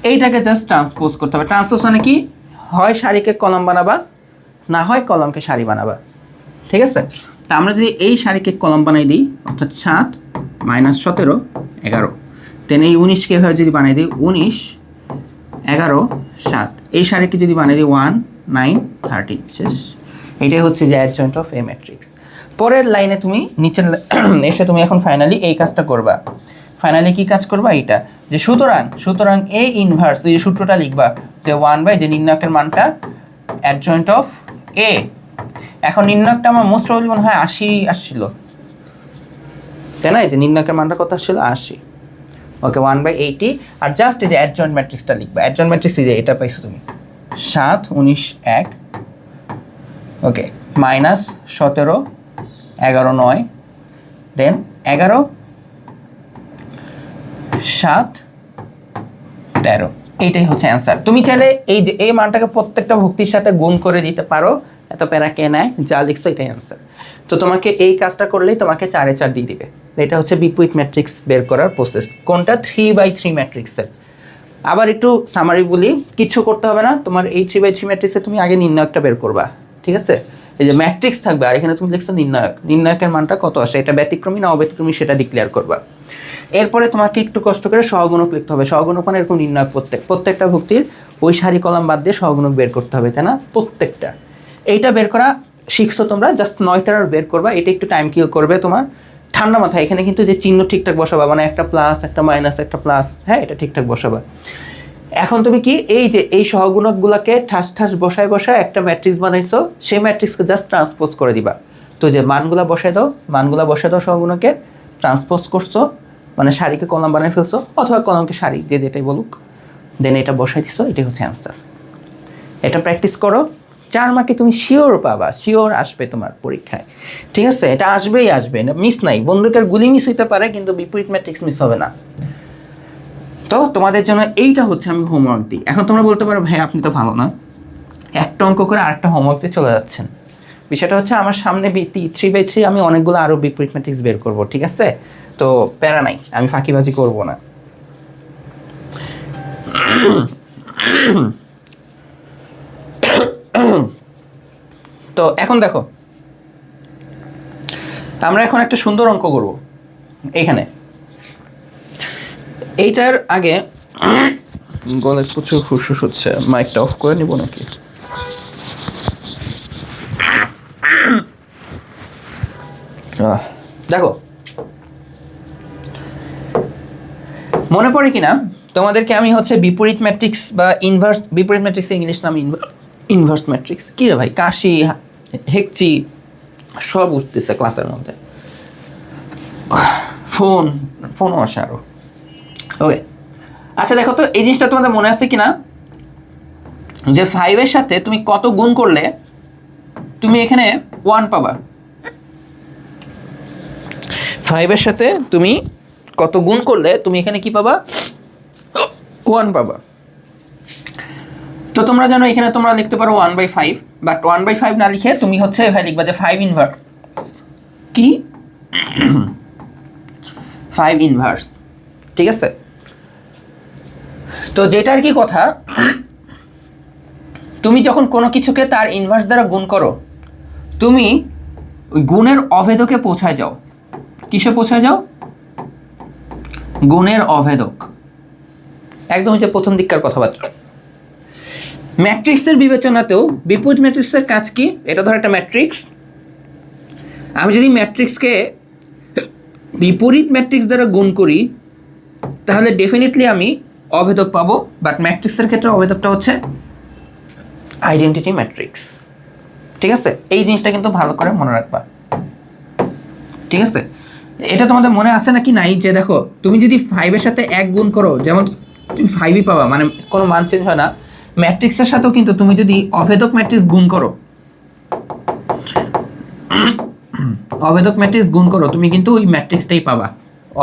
এইটাকে জাস্ট ট্রান্সপোজ করতে হবে। ট্রান্সপোজ মানে কি, হয় সারিকে কলাম বানাবা, না হয় কলামকে সারি বানাবা, ঠিক আছে? তা আমরা যদি এই সারিকে কলাম বানাই দিই, অর্থাৎ 7 - 17 11, দেন এই 19কে এভাবে যদি বানাই দিই 19 11 7, এই সারিকে যদি বানাই দিই 1 9 13, শেষ। এটাই হচ্ছে যে অ্যাডজয়েন্ট অফ এ ম্যাট্রিক্স। পরের লাইনে তুমি নিচের এসে তুমি এখন ফাইনালি এই কাজটা করবা। ফাইনালি কি কাজ করবা, এইটা যে সুতরাং এ ইনভার্স, এই সূত্রটা লিখবা যে 1/, যে নির্ণায়কের মানটা অ্যাডজয়েন্ট অফ এ। এখন নির্ণায়কটা আমার মোস্ট প্রবাবলি মনে হয় 80 আসছিল, তাই না? এই যে নির্ণায়কের মানটা কত আসছিল, 80। ওকে, 1/80, আর জাস্ট এই যে অ্যাডজয়েন্ট ম্যাট্রিক্সটা লিখবা। অ্যাডজয়েন্ট ম্যাট্রিক্স এই যে এটা পাইছো তুমি, 7 19 1, ওকে, -17 11 9, দেন 11 7 13, এইটাই হচ্ছে অ্যান্সার। তুমি চাইলে এই যে এই মানটাকে প্রত্যেকটা ভক্তির সাথে গুণ করে দিতে পারো, এত প্যারা কে নেয়, যা লিখছো এটাই অ্যান্সার। তো তোমাকে এই কাজটা করলেই তোমাকে 4 4 দিয়ে দিবে। এটা হচ্ছে বিপরীত ম্যাট্রিক্স বের করার প্রসেস, কোনটা 3/3 ম্যাট্রিক্সের। আবার একটু সামারি বলি, কিছু করতে হবে না, তোমার এই 3/3 ম্যাট্রিক্সে তুমি আগে নির্ণায়কটা বের করবা, ঠিক আছে? এই যে ম্যাট্রিক্স থাকবে, আর এখানে তুমি লিখছো নির্ণায়কের মানটা কত আসে, এটা ব্যতিক্রমী না অব্যতিক্রমী সেটা ডিক্লেয়ার করবা। এরপরে তোমাকে একটু কষ্ট করে সহগুণক লিখতে হবে। সহগুণক মানে এরকম নির্ণায়ক প্রত্যেকটা ভুক্তির ওই সারি কলাম বাদ দিয়ে সহগুণক বের করতে হবে, তাই না? প্রত্যেকটা এইটা বের করা শিখছো তোমরা, জাস্ট 9টার আর বের করবা। এটা একটু টাইম কিল করবে তোমার। ঠান্ডা মাথায় এখানে কিন্তু যে চিহ্ন ঠিকঠাক বসাবা, মানে একটা প্লাস একটা মাইনাস একটা প্লাস, হ্যাঁ এটা ঠিকঠাক বসাবা। এখন তুমি কি এই যে এই সহগুণকগুলোকে ঠাস ঠাস বসায় একটা ম্যাট্রিক্স বানাইছো, সেই ম্যাট্রিক্সকে জাস্ট ট্রান্সপোজ করে দিবা। তো যে মানগুলা বসায় দাও সহগুণকের, ট্রান্সপোজ করছো মানে সারিকে কলাম বানাই ফেলছো, অথবা কলামকে সারি, যে যেটাই বলুক, দেন এটা বসাই দিছো, এটাই হচ্ছে অ্যান্সার। এটা প্র্যাকটিস করো, 4 মার্কে তুমি শিওর পাবা, শিওর আসবে তোমার পরীক্ষায়, ঠিক আছে? এটা আসবেই আসবে, মিস নাই। বন্দুকের গুলি মিস হইতে পারে, কিন্তু বিপরীত ম্যাট্রিক্স মিস হবে না। তো তোমাদের জন্য এইটা হচ্ছে আমি হোমওয়ার্ক দিই। এখন তোমরা বলতে পারো ভাই আপনি তো ভালো না, একটা অঙ্ক করে আরেকটা হোমওয়ার্ক দিয়ে চলে যাচ্ছেন। বিষয়টা হচ্ছে আমার সামনে 3/3 আমি অনেকগুলো আরও বিপরীত ম্যাট্রিক্স বের করবো, ঠিক আছে? তো প্যারা নাই, আমি ফাঁকিবাজি করব না। তো এখন দেখো, আমরা এখন একটা সুন্দর অঙ্ক করব। এইখানে এইটার আগে গলায় প্রচুর ফুসফুস হচ্ছে, মাইকটা অফ করে নিব নাকি? দেখো মনে পড়ে কিনা তোমাদেরকে আমি হচ্ছে বিপরীত ম্যাট্রিক্স বা ইনভার্স, বিপরীত ম্যাট্রিক্সের ইংলিশ নাম ইনভার্স ম্যাট্রিক্স। কি রে ভাই, কাশি হেকচি সব উঠতেছে ক্লাসের মধ্যে, ফোনও আসে আরো। ওকে, আচ্ছা দেখো তো এই জিনিসটা তোমাদের মনে আছে কিনা, যে 5-এর সাথে তুমি কত গুণ করলে তুমি এখানে 1 পাবা। 5-এর সাথে তুমি কত গুণ করলে তুমি এখানে কি পাবা, 1 পাবা। তো তোমরা জানো এখানে তোমরা লিখতে পারো 1/5, বাট 1/5 না লিখে তুমি হচ্ছে এভাবে লিখবা যে 5 ইনভার্স কি 5 ইনভার্স, ঠিক আছে? তো যেটা আর কি কথা, তুমি যখন কোনো কিছুকে তার ইনভার্স দ্বারা গুণ করো, তুমি ওই গুণের অভেদকে পৌঁছায় যাও। কিসে পৌঁছায় যাও? গুণের অভেদক। একদম যে প্রথম দিককার কথাবার্তা। ম্যাট্রিক্সের বিবেচনাতেও বিপরীত ম্যাট্রিক্সের কাজ কি? এটা ধর একটা ম্যাট্রিক্স, আমি যদি ম্যাট্রিক্সকে বিপরীত ম্যাট্রিক্স দ্বারা গুণ করি তাহলে ডেফিনেটলি আমি অভেদক পাবো, বাট ম্যাট্রিক্সের ক্ষেত্রে অভেদকটা হচ্ছে আইডেন্টিটি ম্যাট্রিক্স, ঠিক আছে? এই জিনিসটা কিন্তু ভালো করে মনে রাখবা, ঠিক আছে? এটা তোমাদের মনে আছে নাকি নাই যে দেখো তুমি যদি 5 এর সাথে 1 গুণ করো, যেমন তুমি 5ই পাবা, মানে কোনো মান চেঞ্জ হয় না। ম্যাট্রিক্সের সাথেও কিন্তু তুমি যদি অভেদক ম্যাট্রিক্স গুণ করো, অভেদক ম্যাট্রিক্স গুণ করো, তুমি কিন্তু ওই ম্যাট্রিক্সটাই পাবা।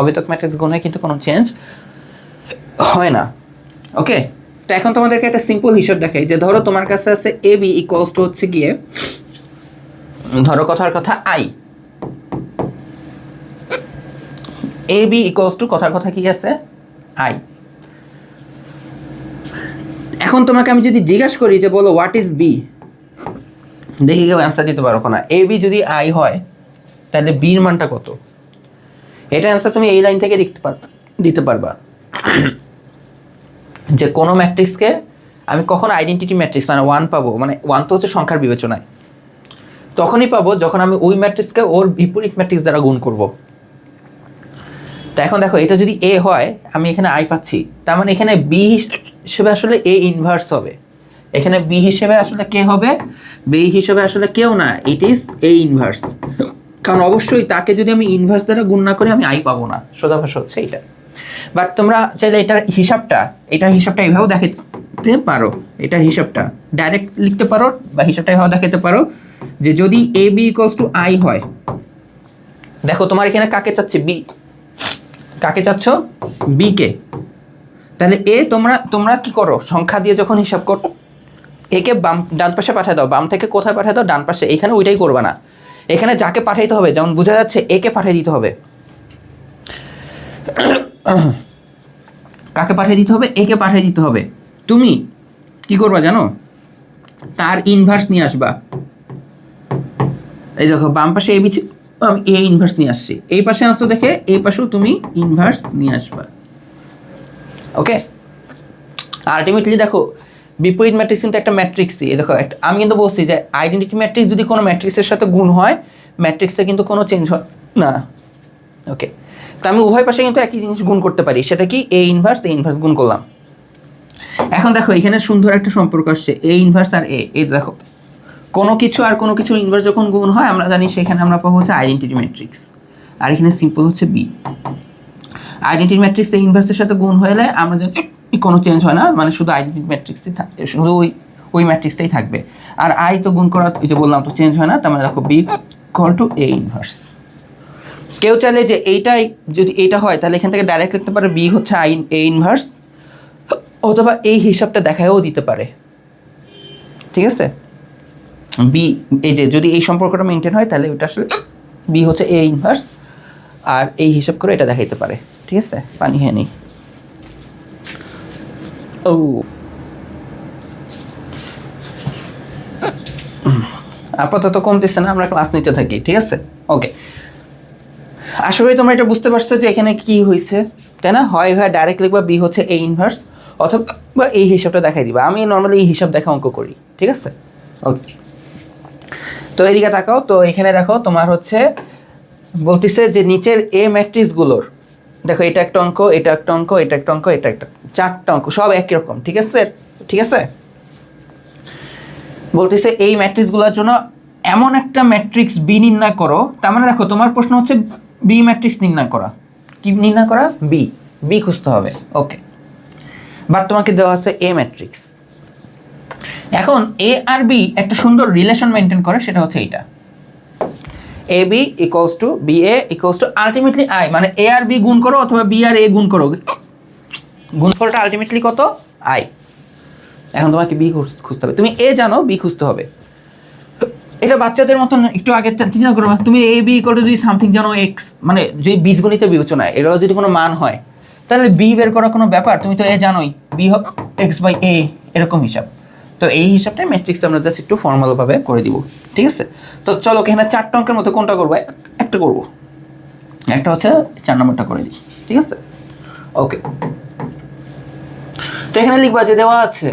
অভেদক ম্যাট্রিক্স গুণে কিন্তু কোনো চেঞ্জ হয় না। ওকে, তো এখন তোমাদেরকে একটা সিম্পল হিসাব দেখাই যে ধরো তোমার কাছে আছে এ বি ইকুয়ালস টু হচ্ছে গিয়ে ধরো কথার কথা I, A B equals to কথার কথা কি আছে আই। এখন তোমাকে আমি যদি জিজ্ঞাসা করি যে বলো হোয়াট ইজ বি, দেখি কেউ অ্যান্সার দিতে পারো না। এ বি যদি আই হয় তাহলে বির মানটা কত? এটা অ্যান্সার তুমি এই লাইন থেকে দিতে পারবা যে কোনো ম্যাট্রিক্সকে আমি কখন আইডেন্টিটি ম্যাট্রিক্স মানে 1 পাবো, মানে 1 তো হচ্ছে সংখ্যার বিবেচনায়, তখনই পাবো যখন আমি ওই ম্যাট্রিক্সকে ওর বিপরীত ম্যাট্রিক্স দ্বারা গুণ করব। তো এখন দেখো এটা যদি এ হয়, আমি এখানে আই পাচ্ছি, তার মানে এখানে বি হিসেবে আসলে এ ইনভার্স হবে। এখানে বি হিসেবে আসলে কে হবে? বি হিসেবে আসলে কেউ না, ইট ইজ এ ইনভার্স। কারণ অবশ্যই তাকে যদি আমি ইনভার্স দ্বারা গুণ না করি আমি আই পাবো না, সোজা ভাষা হচ্ছে এইটা। বাট তোমরা চাইলে এটার হিসাবটা এইভাবেও দেখাতে পারো, এটার হিসাবটা ডাইরেক্ট লিখতে পারো বা হিসাবটা এভাবে দেখাতে পারো যে যদি এ বি ইকুয়ালস টু আই হয়, দেখো তোমার এখানে কাকে চাচ্ছে? বি। কাকে চাচ্ছ? বি কে। তাহলে এ তোমরা কি করো? সংখ্যা দিয়ে যখন হিসাব করো, একে ডান পাশে পাঠিয়ে দাও। বাম থেকে কোথায় পাঠিয়ে দাও? ডান পাশে। এখানে ওইটাই করবা না, এখানে যাকে পাঠাইতে হবে, যেমন বোঝা যাচ্ছে একে পাঠিয়ে দিতে হবে। কাকে পাঠিয়ে দিতে হবে? একে পাঠিয়ে দিতে হবে। তুমি কি করবা জানো? তার ইনভার্স নিয়ে আসবা। এই দেখো বাম পাশে এ বি, আমি এ ইনভার্স নিয়ে আসছি, এই পাশে আসতো দেখে এই পাশেও তুমি ইনভার্স নিয়ে আসবা। ওকে, আলটিমেটলি দেখো বিপরীত ম্যাট্রিক্স কিন্তু একটা ম্যাট্রিক্সই। দেখো আমি কিন্তু বলছি যে আইডেন্টিটি ম্যাট্রিক্স যদি কোনো ম্যাট্রিক্সের সাথে গুণ হয়, ম্যাট্রিক্সে কিন্তু কোনো চেঞ্জ হয় না। ওকে, তো আমি উভয় পাশে কিন্তু একই জিনিস গুণ করতে পারি, সেটা কি? এ ইনভার্স গুণ করলাম। এখন দেখো এখানে সুন্দর একটা সম্পর্ক আসছে, এ ইনভার্স আর এ। এই দেখো কোনো কিছু আর কোনো কিছু ইনভার্স যখন গুণ হয় আমরা জানি সেখানে আমরা পাবো হচ্ছে আইডেন্টিটি ম্যাট্রিক্স, আর এখানে সিম্পল হচ্ছে বি। আইডেন্টিটি ম্যাট্রিক্স এই ইনভার্সের সাথে গুণ হলে আমরা জানি কোনো চেঞ্জ হয় না, মানে শুধু আইডেন্টিটি ম্যাট্রিক্সই থাকবে, শুধু ওই ম্যাট্রিক্সটাই থাকবে। আর আই তো গুণ করা, ওই যে বললাম তো চেঞ্জ হয় না, তার মানে দেখো B equal to A inverse. কেউ চাইলে যে এইটাই যদি এইটা হয় তাহলে এখান থেকে ডাইরেক্ট লিখতে পারে বি হচ্ছে এ ইনভার্স, অথবা এই হিসাবটা দেখায়ও দিতে পারে, ঠিক আছে? বি, এই যে যদি এই সম্পর্কটা মেনটেন হয় তাহলে ওইটা আসলে বি হচ্ছে এ ইনভার্স, আর এই হিসাব করে এটা দেখাইতে পারে, ঠিক আছে? পানি হ্যাঁ নেই। ও আপাতত কমতেছে না, আমরা ক্লাস নিতে থাকি, ঠিক আছে? ওকে, আশা করি তোমরা এটা বুঝতে পারছো যে এখানে কি হয়েছে, তাই না? হয় ডাইরেক্ট লিখবা বি হচ্ছে এ ইনভার্স, অথবা এই হিসাবটা দেখাই দিবা। আমি নর্মালি এই হিসাব দেখা অঙ্ক করি, ঠিক আছে? ওকে, তো এদিকে তাকাও। তো এখানে দেখো তোমার হচ্ছে বলতেছে যে নিচের এ ম্যাট্রিক্সগুলোর, দেখো এটা একটা অঙ্ক, এটা একটা অঙ্ক, এটা একটা অঙ্ক, এটা একটা, 4টা অঙ্ক, সব একই রকম, ঠিক আছে? ঠিক আছে, বলতেছে এই ম্যাট্রিক্সগুলোর জন্য এমন একটা ম্যাট্রিক্স বি নির্ণয় করো। তার মানে দেখো তোমার প্রশ্ন হচ্ছে বি ম্যাট্রিক্স নির্ণয় করা। কি নির্ণয় করা? বি খুঁজতে হবে। ওকে, বাট তোমাকে দেওয়া আছে এ ম্যাট্রিক্স। এখন এ আর বি একটা সুন্দর রিলেশন মেনটেন করে, সেটা হচ্ছে এইটা, A B equals to B A equals to ultimately I, মানে এ আর বি গুণ করো অথবা বি আর এ গুণ করো, গুণফলটা আলটিমেটলি কত আই। এখন তোমাকে বি খুঁজতে হবে, তুমি এ জানো, বি খুঁজতে হবে। এটা বাচ্চাদের মতন একটু আগে চিন্তা করো, তুমি এ বি ইকুয়াল টু যদি সামথিং জানো এক্স, মানে যদি বীজগণিত বিবেচনায় এগুলো যদি কোনো মান হয়, তাহলে বি বের করার কোনো ব্যাপার, তুমি তো এ জানোই, বি হবে এক্স বাই এ, এরকম হিসাব। তো এই হিসাবটাই ম্যাট্রিক্স আমরা জাস্ট একটু ফর্মালভাবে করে দিব, ঠিক আছে? তো চলো এখানে 4টা অঙ্কের মধ্যে কোনটা করবো, একটা করবো, একটা হচ্ছে 4 নম্বরটা করে দিই, ঠিক আছে? ওকে, তো এখানে লিখবা যে দেওয়া আছে,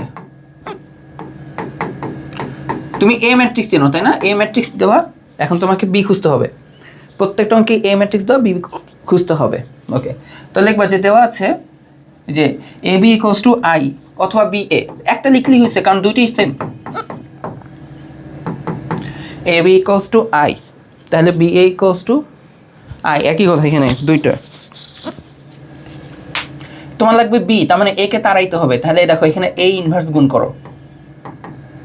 তুমি এ ম্যাট্রিক্স চেনো তাই না, এ ম্যাট্রিক্স দেওয়া, এখন তোমাকে বি খুঁজতে হবে, প্রত্যেকটা অঙ্কে এ ম্যাট্রিক্স দেওয়া, বি খুঁজতে হবে। ওকে, তো লিখবা যে দেওয়া আছে যে A B equals to I অথবা বি এ, একটা লিখলেই হয়েছে কারণ দুইটাই same. A B equals to I, তাহলে B A equals to I, একই কথা এখানে দুইটা। তোমার লাগবে বি, তার মানে এ কে তাড়াইতে হবে, তাহলে দেখো এখানে এ ইনভার্স গুণ করো,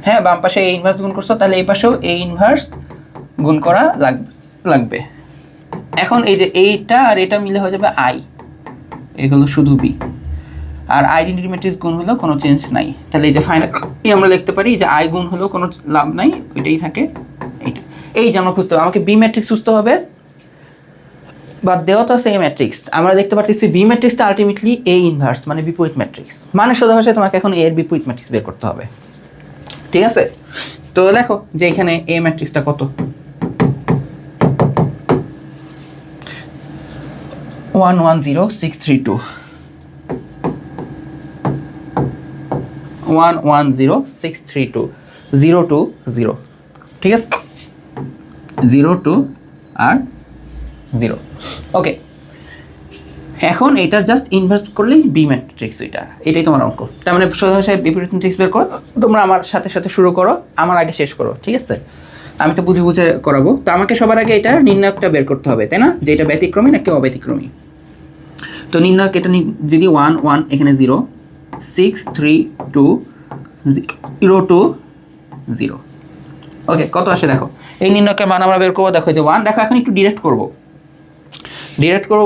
হ্যাঁ বাম পাশে এ ইনভার্স গুণ করছো, তাহলে এই পাশেও এ ইনভার্স গুণ করা লাগবে। এখন এই যে এইটা আর এটা মিলে হয়ে যাবে আই, এগুলো শুধু বি, আর আইডেন্টিটি ম্যাট্রিক্স গুণ হলো কোনো চেঞ্জ নাই, তাহলে এই যে ফাইনাল আমরা লিখতে পারি যে আই গুণ হলো কোনো লাভ নাই, ওইটাই থাকে এইটা। এই যে আমরা খুঁজতে হবে, আমাকে বি ম্যাট্রিক্স খুঁজতে হবে, বাদ দেওয়া তো আছে এ ম্যাট্রিক্স, আমরা দেখতে পাচ্ছি বি ম্যাট্রিক্সটা আলটিমেটলি এ ইনভার্স মানে বিপরীত ম্যাট্রিক্স, মানে সোজা ভাষায় তোমাকে এখন এর বিপরীত ম্যাট্রিক্স বের করতে হবে, ঠিক আছে? তো দেখো যে এখানে এ ম্যাট্রিক্সটা কত, 110632, 110632, 0 2 0, ঠিক আছে? 0 2 আর 0। ওকে, এখন এটা জাস্ট ইনভার্স করলেই বি ম্যাট্রিক্স, এটাই তোমার অঙ্ক। তার মানে সোজা ভাষায় বিপরীত ম্যাট্রিক্স বের করো, তোমরা আমার সাথে সাথে শুরু করো, আমার আগে শেষ করো, ঠিক আছে? আমি তো বুঝে বুঝে করাবো, তো আমাকে সবার আগে এটা নির্ণায়কটা বের করতে হবে, তাই না? যে এটা ব্যতিক্রমী নাকি অব্যতিক্রমী। তো নির্ণায়ক এটা যদি 1 1 এখানে 0 6 3 2 0 2 0। ওকে, কত আসে দেখো, এই নির্ণায়কের মান আমরা বের করবো, দেখো যে 1, দেখো এখন একটু ডিরেক্ট করবো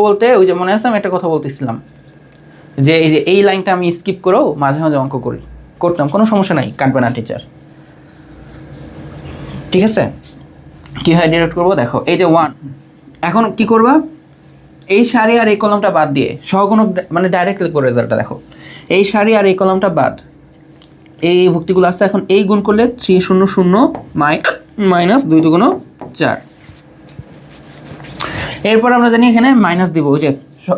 বলতে ওই যে মনে আছে আমি একটা কথা বলতেছিলাম যে এই যে এই লাইনটা আমি স্কিপ করেও মাঝে মাঝে অঙ্ক করতাম, কোনো সমস্যা নাই, কাটবে না টিচার, ঠিক আছে? কীভাবে ডিরেক্ট করবো দেখো, এই যে 1, এখন কি করবা, এই সারি আর এই কলমটা বাদ দিয়ে সহগুণক মানে ডাইরেক্ট লিখবো রেজাল্টটা, দেখো এই সারি আর এই কলমটা বাদ, এই ভুক্তিগুলো আসছে, এখন এই গুণ করলে 3 0 0 মাইনাস 2 2 4, এরপর আমরা জানি এখানে মাইনাস দিব, ওই যে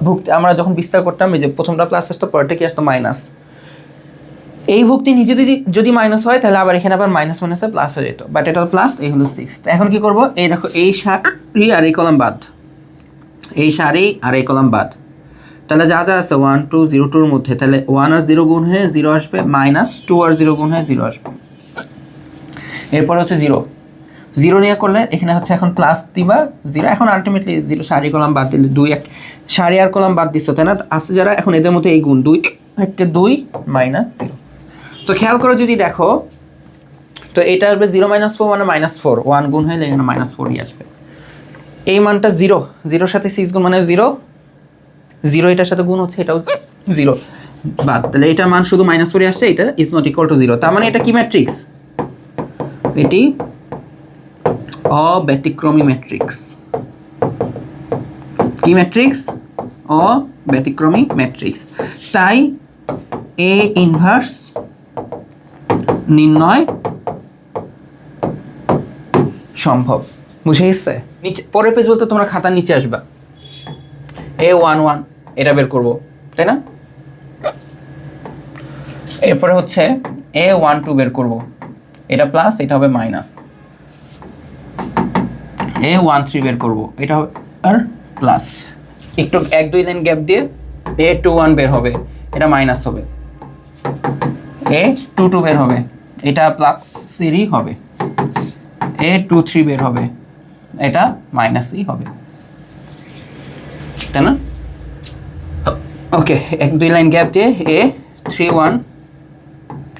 ভুক্তি আমরা যখন বিস্তার করতাম, এই যে প্রথমটা প্লাস আসতো, পরেরটা কি আসতো মাইনাস, এই ভুক্তি নিজে যদি মাইনাস হয় তাহলে আবার এখানে আবার মাইনাস মাইনাসে প্লাস হয়ে যেত, বাট এটা প্লাস, এই হলো 6। এখন কি করব, এই দেখো এই সারি আর এই কলাম বাদ, এই সারি আর এই কলাম বাদ, তাহলে যা যা আছে 1 2 0 2 এর মধ্যে, তাহলে 1 আর 0 গুণ হয়ে 0 আসবে, মাইনাস 2 আর 0 গুণ হয়ে 0 আসবে, এরপর হচ্ছে 0 নিয়ে করলে এখানে হচ্ছে এখন প্লাস দিবা 0, এখন আলটিমেটলি 0 সারি কলাম বাদ দিলে 2 1 সারি আর কলাম বাদ দিচ্ছ তাই না, আছে যারা, এখন এদের মধ্যে এই গুণ 2 একটা 2 মাইনাস 0। তো খেয়াল করো যদি দেখো, তো এটা আসবে 0 - 4 মানে -4, 1 গুণ হলে এখানে -4ই আসবে, এই মানটা 0, 0 সাথে 6 গুণ মানে 0, 0 এটার সাথে গুণ হচ্ছে, এটাও 0 বাদ, তাহলে এটার মান শুধু -4ই আসছে, এটা ইজ নট ইকুয়াল টু 0, তার মানে এটা কি ম্যাট্রিক্স, এটি অব্যতিক্রমী ম্যাট্রিক্স। কি ম্যাট্রিক্স, অব্যতিক্রমী ম্যাট্রিক্স, তাই এ ইনভার্স নির্ণয় সম্ভব, বুঝে গেছে? নিচে পরের পেজ বলতে তোমরা খাতার নিচে আসবা, A11 এটা বের করব, তাই না? এরপরে হচ্ছে A12 বের করব, এটা প্লাস, এটা হবে মাইনাস, A13 বের করব, এটা হবে আর প্লাস, একটু 1 2 লাইন গ্যাপ দিয়ে A21 বের হবে, এটা মাইনাস হবে, A22 বের হবে, এটা প্লাস সিরি হবে, A23 বের হবে, এটা মাইনাসই হবে, তাই না? ওকে, 1 2 লাইন গ্যাপ দিয়ে A31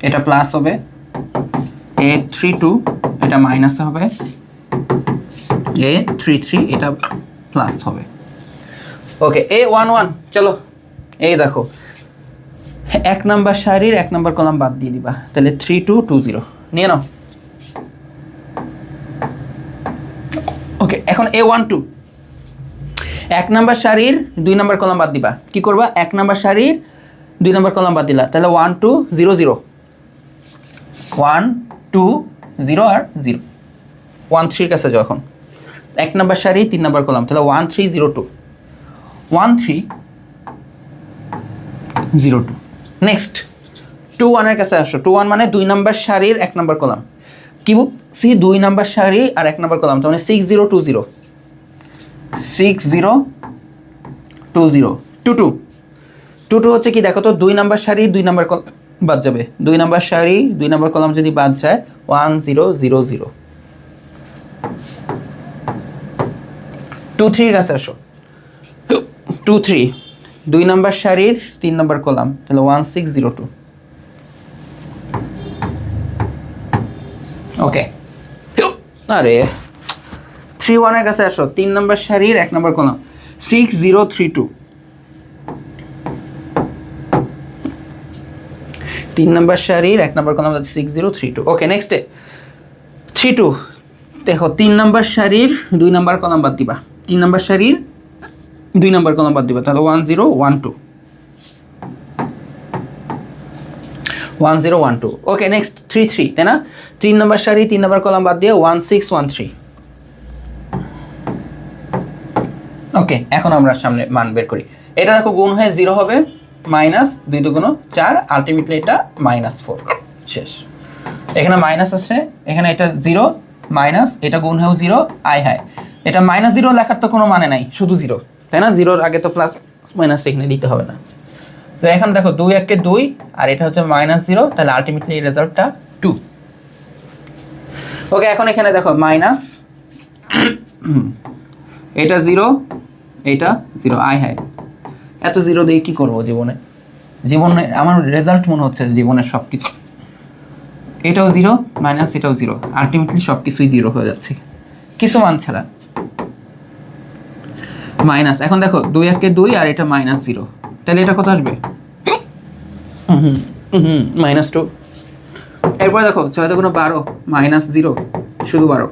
এটা প্লাস হবে, A32 এটা মাইনাস হবে, A33 এটা প্লাস হবে। ওকে, A11 চলো, এই দেখো এক নাম্বার সারির এক নাম্বার কলাম বাদ দিয়ে দিবা, তাহলে 3220 নিয়ে নাও। ওকে, এখন A12 এক নাম্বার সারির 2 নাম্বার কলাম বাদ দিবা। কি করবা? এক নাম্বার সারির 2 নাম্বার কলাম বাদ দিলা, তাহলে 1200 120 আর 0 13 কাছে যাও। এখন এক নাম্বার সারি 3 নাম্বার কলাম, তাহলে 1302 1302। নেক্সট 21 এর কাছে আসো। 21 মানে 2 নাম্বার সারির 1 নাম্বার কলাম। কি বলছি? 2 নাম্বার সারি আর 1 নাম্বার কলাম, তার মানে 6020 22 হচ্ছে কি দেখো তো, 2 নাম্বার সারি 2 নাম্বার কলাম বাদ যাবে। 2 নাম্বার সারি 2 নাম্বার কলাম যদি বাদ যায় 1000। 23 এর কাছে আসো। 23 2 নাম্বার সারির 3 নাম্বার কলাম, তাহলে 1602। ওকে, আরে 31 এর কাছে আসো। 3 নাম্বার সারির 1 নাম্বার কলাম, 6032। 3 নাম্বার সারির 1 নাম্বার কলাম 6032। ওকে, নেক্সটে 32 দেখো। 3 নাম্বার সারির 2 নাম্বার কলাম বাদ দিবা। 3 নাম্বার সারির 2 নাম্বার কলাম বাদ দিবা, তাহলে 1012। ওকে, নেক্সট 33 তাই না? 3 নাম্বার সারি 3 নাম্বার কলাম বাদ দিয়ে 1613। ওকে, এখন আমরা সামনে মান বের করি। এটা দেখো গুণ হয়ে 0 হবে, মাইনাস 2 দুগুণ 4, আলটিমেটলি এটা -4। শেষ। এখানে মাইনাস আছে, এখানে এটা 0 মাইনাস, এটা গুণ হয়েও 0। হাই এটা -0 লেখার তো কোনো মানে নাই, শুধু 0 তাই না? 0-র আগে তো প্লাস মাইনাস এখানে দিতে হবে না। তো এখন দেখো 2 1 2 আর এটা হচ্ছে -0, তাহলে আলটিমেটলি রেজাল্টটা 2। ওকে, এখন এখানে দেখো মাইনাস, এটা 0 এটা 0। হাই এত 0 দিয়ে কি করবো জীবনে? আমার রেজাল্ট মনে হচ্ছে জীবনের সব কিছু। এটাও 0 মাইনাস এটাও 0, আলটিমেটলি সব কিছুই 0 হয়ে যাচ্ছে কিছু মান ছাড়া। মাইনাস, এখন দেখো 2 1 2 আর এটা -0, তাহলে এটা কত আসবে? -2। এরপর দেখো 6 দুগুণ 12 -0 শুধু 12।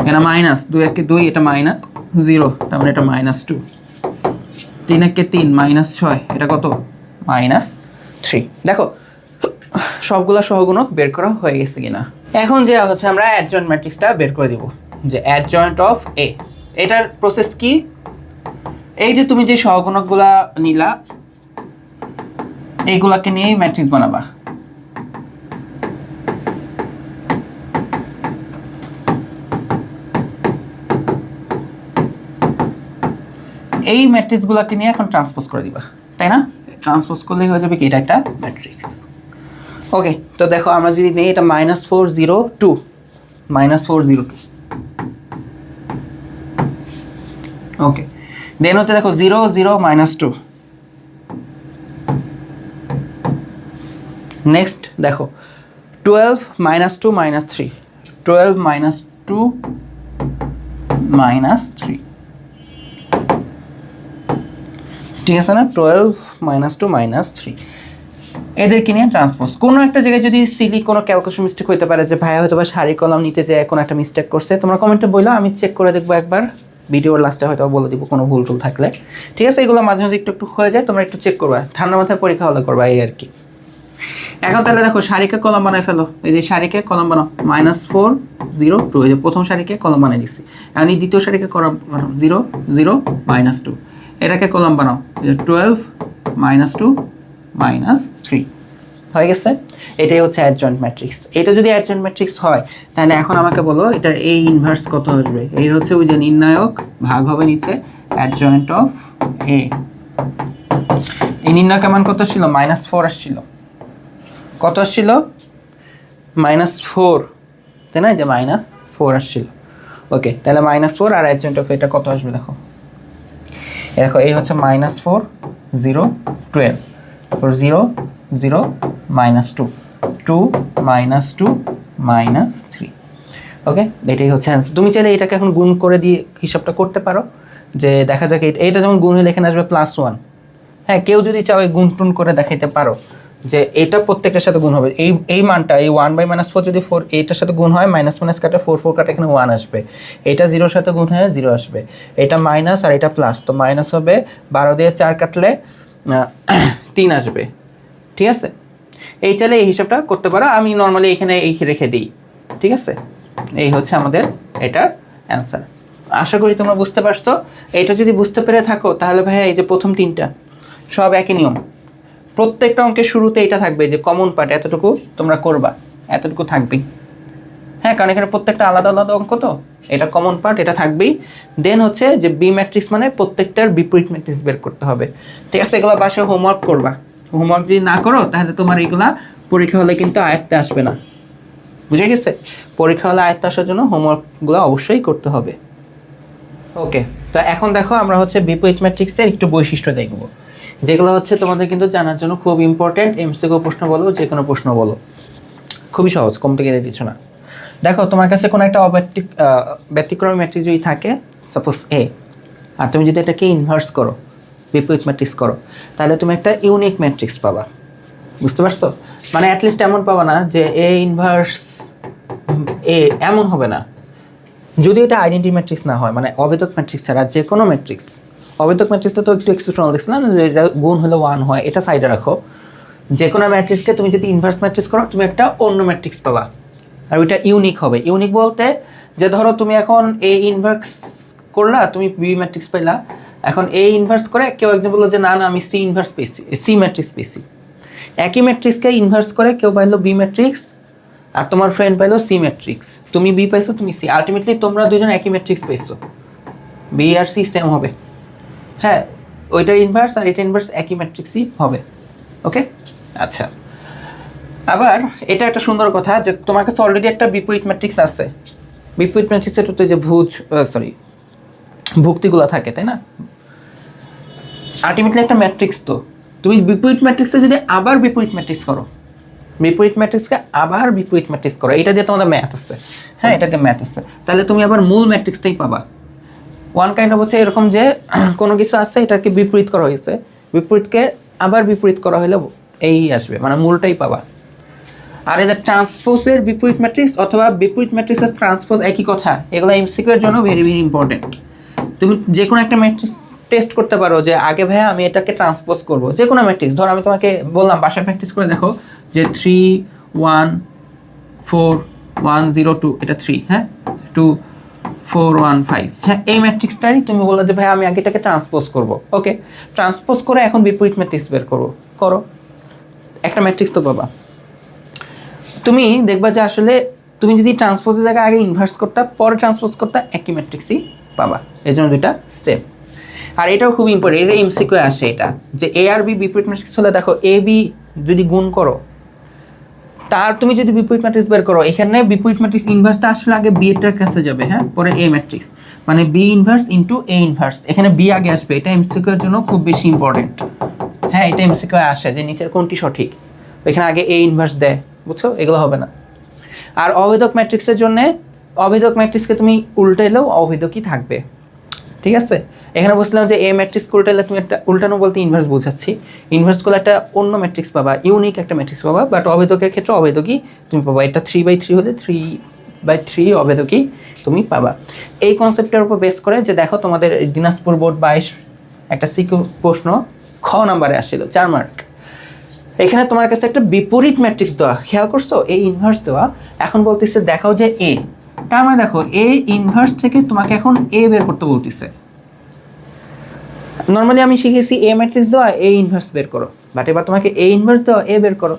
এখানে মাইনাস 2 1 2 এটা -0, তার মানে এটা -2। 3 1 3 -6 এটা কত? -3। দেখো সবগুলা সহগুণক বের করা হয়ে গেছে কিনা। এখন যে হচ্ছে আমরা অ্যাডজয়েন্ট ম্যাট্রিক্সটা বের করে দিব, যে অ্যাডজয়েন্ট অফ এ। এটার প্রসেস কি? এই যে তুমি যে সহগুণকগুলা নিলা এইগুলাকে নিয়েই ম্যাট্রিক্স বানাবা। এই ম্যাট্রিক্সগুলোকে নিয়ে এখন ট্রান্সপোজ করে দিবা, তাই না? ট্রান্সপোজ করলেই হয়ে যাবে কি এটা একটা ম্যাট্রিক্স। ওকে, তো দেখো আমরা যদি নেই এটা -402 -402। ওকে, দেন হচ্ছে দেখো 0 0 -2। নেক্সট দেখো 12 -2 -3, 12 -2 -3। ঠিক আছে না? 12 -2 -3 এদেরকে নিয়ে ট্রান্সপোজ। কোনো একটা জায়গায় যদি সিলি কোনো ক্যালকুলেশন মিস্টেক হতে পারে, যে ভাইয়া হয়তো বা সারি কলাম নিতে যায় কোনো একটা মিস্টেক করছে, তোমরা কমেন্টে বললো, আমি চেক করে দেখবো একবার, ভিডিওর লাস্টে হয়তো বলে দিব কোনো ভুল টুল থাকলে। ঠিক আছে, এগুলো মাঝে মাঝে একটু হয়ে যায়, তোমরা একটু চেক করবা, ঠান্ডা মাথায় পরীক্ষা হলে করবা, এই আর কি। এখন তাহলে দেখো সারিকে কলাম বানায় ফেলো। এই যে সারিকে কলাম বানাও, -4 0 2, এই যে প্রথম সারিকে কলাম বানিয়ে দিচ্ছি। এখন এই দ্বিতীয় সারিকে কলাম বানাও 0 0 -2, এটাকে কলাম বানাও, এই যে 12 -2 -3 হয়ে গেছে। এটাই হচ্ছে অ্যাডজয়েন্ট ম্যাট্রিক্স। এটা যদি অ্যাডজয়েন্ট ম্যাট্রিক্স হয়, তাহলে এখন আমাকে বলো এটার এই ইনভার্স কত আসবে? এই হচ্ছে ওই যে নির্ণায়ক ভাগ হবে নিচে অ্যাডজয়েন্ট অফ এ। এই নির্ণায়ক মান কত ছিল? -4 আসছিল। কত আসছিল? -4, তাই না? যে -4 আসছিল। ওকে, তাহলে -4 আর অ্যাডজয়েন্ট অফ এটা কত আসবে দেখো। দেখো এই হচ্ছে -4 0 12, তারপর 0 0 -2 2 -2 -3। ওকে, এটাই হচ্ছে অ্যান্সার। তুমি চাইলে এটাকে এখন গুণ করে দিয়ে হিসাবটা করতে পারো, যে দেখা যাক এইটা যেমন গুণ হলে এখানে আসবে +1। হ্যাঁ, কেউ যদি চাও এই গুণ টুন করে দেখাইতে পারো যে এটা প্রত্যেকটার সাথে গুণ হবে, এই মানটা এই 1/-4 যদি 4 এইটার সাথে গুণ হয়, মাইনাস মাইনাস কাটে 4 কাটে এখানে 1 আসবে, এটা 0-র সাথে গুণ হয়ে 0 আসবে, এটা মাইনাস আর এটা প্লাস, তো মাইনাস হবে 12 দিয়ে 4 কাটলে 3 আসবে। ঠিক আছে, এই চাইলে এই হিসাবটা করতে পারো, আমি নর্মালি এখানে এই রেখে দিই। ঠিক আছে, এই হচ্ছে আমাদের এটার অ্যান্সার। আশা করি তোমরা বুঝতে পারছো। এটা যদি বুঝতে পেরে থাকো তাহলে ভাইয়া এই যে প্রথম 3টা সব একই নিয়ম, প্রত্যেকটা অঙ্কের শুরুতে এটা থাকবে যে কমন পার্ট এতটুকু তোমরা করবা, এতটুকু থাকবেই। হ্যাঁ, কারণ এখানে প্রত্যেকটা আলাদা আলাদা অঙ্ক, তো এটা কমন পার্ট, এটা থাকবেই। দেন হচ্ছে যে বি ম্যাট্রিক্স মানে প্রত্যেকটার বিপরীত ম্যাট্রিক্স বের করতে হবে। ঠিক আছে, এগুলো বাসায় হোমওয়ার্ক করবা। হোমওয়ার্ক যদি না করো তাহলে তোমার এগুলা পরীক্ষা হলে কিন্তু আয়ত্তে আসবে না। বুঝে গেছে? পরীক্ষা হলে আয়ত্তে আসার জন্য হোমওয়ার্কগুলো অবশ্যই করতে হবে। ওকে, তো এখন দেখো আমরা হচ্ছে বিপরীত ম্যাট্রিক্সের একটু বৈশিষ্ট্য দেখব, যেগুলো হচ্ছে তোমাদের কিন্তু জানার জন্য খুব ইম্পর্টেন্ট। এমসিকিউ প্রশ্ন বলো, যে কোনো প্রশ্ন বলো, খুবই সহজ, কমপ্লিকেটেড কিছু না। দেখো, তোমার কাছে কোনো একটা ব্যতিক্রমী ম্যাট্রিক্স যদি থাকে, সাপোজ এ, আর তুমি যদি এটাকে ইনভার্স করো, বিপরীত ম্যাট্রিক্স করো, তাহলে তুমি একটা ইউনিক ম্যাট্রিক্স পাবা। বুঝতে পারছো? মানে অ্যাটলিস্ট এমন পাবা না যে এ ইনভার্স এ, এমন হবে না। যদি এটা আইডেন্টি ম্যাট্রিক্স না হয়, মানে অবেদক ম্যাট্রিক্স ছাড়া যে কোনো ম্যাট্রিক্স, অবেদক ম্যাট্রিক্সটা তো একটু এক্সেপশনাল দেখছে না, যে এটা গুণ হলে 1 হয়, এটা সাইডে রাখো। যে কোনো ম্যাট্রিক্সকে তুমি যদি ইনভার্স ম্যাট্রিক্স করো, তুমি একটা অন্য ম্যাট্রিক্স পাবা, আর ওইটা ইউনিক হবে। ইউনিক বলতে যে ধরো তুমি এখন এ ইনভার্স করলা, তুমি বি ম্যাট্রিক্স পাইলা, এখন এ ইনভার্স করে কেউ একজন বললো যে না না আমি সি ইনভার্স পেয়েছি, সি ম্যাট্রিক্স পেয়েছি। একই ম্যাট্রিক্সকে ইনভার্স করে কেউ পাইলো বি ম্যাট্রিক্স, আর তোমার ফ্রেন্ড পাইলো সি ম্যাট্রিক্স, তুমি বি পাইছো, তুমি সি, আলটিমেটলি তোমরা দুজন একই ম্যাট্রিক্স পাইছো, বি আর সি সেম হবে। হ্যাঁ, ওইটার ইনভার্স আর এটা ইনভার্স একই ম্যাট্রিক্সই হবে। ওকে, আচ্ছা। আবার এটা একটা সুন্দর কথা যে তোমার কাছে অলরেডি একটা বিপরীত ম্যাট্রিক্স আছে। বিপরীত ম্যাট্রিক্সের তো যে ভুক্তিগুলো থাকে, তাই না? আলটিমেটলি একটা ম্যাট্রিক্স, তো তুমি বিপরীত ম্যাট্রিক্সে যদি আবার বিপরীত ম্যাট্রিক্স করো, বিপরীত ম্যাট্রিক্সকে আবার বিপরীত ম্যাট্রিক্স করো, এটা দিয়ে তোমাদের ম্যাথ আছে, হ্যাঁ এটা দিয়ে ম্যাথ আছে, তাহলে তুমি আবার মূল ম্যাট্রিক্সটাই পাবা। ওয়ান কাইন্ড অফ হচ্ছে এরকম যে কোনো কিছু আছে, এটাকে বিপরীত করা হয়েছে, বিপরীতকে আবার বিপরীত করা হলে এই আসবে, মানে মূলটাই পাবা। আর এদের ট্রান্সপোজের বিপরীত ম্যাট্রিক্স অথবা বিপরীত ম্যাট্রিক্সের ট্রান্সপোজ একই কথা, এগুলো এমসিকিউ এর জন্য ভেরি ভেরি ইম্পর্টেন্ট। তুমি যে কোনো একটা ম্যাট্রিক্স টেস্ট করতে পারো যে আগে ভাইয়া আমি এটাকে ট্রান্সপোজ করবো, যে কোনো ম্যাট্রিক্স। ধর আমি তোমাকে বললাম বাসায় প্র্যাকটিস করে দেখো যে 3 1 4 1 0 2, এটা 3, হ্যাঁ 2 4 1 5, হ্যাঁ এই ম্যাট্রিক্সটাই তুমি বললে যে ভাই আমি আগে এটাকে ট্রান্সপোজ করবো। ওকে, ট্রান্সপোজ করে এখন বিপরীত ম্যাট্রিক্স বের করো, একটা ম্যাট্রিক্স তো পাবা। তুমি দেখবা যে আসলে তুমি যদি ট্রান্সপোজের জায়গায় আগে ইনভার্স করতে, পরে ট্রান্সপোজ করতে, একই ম্যাট্রিক্সই পাবা। এই জন্য দুইটা স্টেপ। আর এটাও খুব ইম্পর্টেন্ট, এটা এমসিকিউ আসে, এটা যে এ আর বি বিপরীত ম্যাট্রিক্স হলে দেখো এ বি যদি গুণ করো, তার তুমি যদি বিপরীত ম্যাট্রিক্স বের করো, এখানে বিপরীত ম্যাট্রিক্স ইনভার্সটা আসলে আগে বি এর কাছে যাবে, হ্যাঁ পরে এ ম্যাট্রিক্স, মানে B inverse into A inverse, এখানে বি আগে আসবে। এটা এমসিকিউ এর জন্য খুব বেশি ইম্পর্টেন্ট। হ্যাঁ, এটা এমসিকিউ আসে যে নিচের কোনটি সঠিক, এখানে আগে এ ইনভার্স দেয়, বুঝছো? এগুলো হবে না। আর অভেদক ম্যাট্রিক্সের জন্য অভেদক ম্যাট্রিক্সকে তুমি উল্টাইলেও অভেদকই থাকবে। ঠিক আছে, এখানে বুঝলাম যে এ ম্যাট্রিক্স উল্টাইলে তুমি একটা উল্টানো বলতে ইনভার্স বোঝাচ্ছি, ইনভার্স করলে একটা অন্য ম্যাট্রিক্স পাবা, ইউনিক একটা ম্যাট্রিক্স পাবা, বাট অভেদকের ক্ষেত্রে অভেদকই তুমি পাবা। এটা 3/3 হলে 3/3 অভেদকই তুমি পাবা। এই কনসেপ্টের উপর বেস করে যে দেখো তোমাদের দিনাজপুর বোর্ড 22 একটা সিকিউ প্রশ্ন খ নাম্বারে আসছিল 4 মার্ক, এখানে তোমার কাছে একটা বিপরীত ম্যাট্রিক্স দেওয়া, খেয়াল করছো, এ ইনভার্স দেওয়া, এখন বলতেছে দেখাও যে এ, তার মানে দেখো এ ইনভার্স থেকে তোমাকে এখন এ বের করতে বলতেছে। নর্মালি আমি শিখেছি এ ম্যাট্রিক্স দেওয়া এ ইনভার্স বের করো, বাট এবার তোমাকে এ ইনভার্স দেওয়া এ বের করো।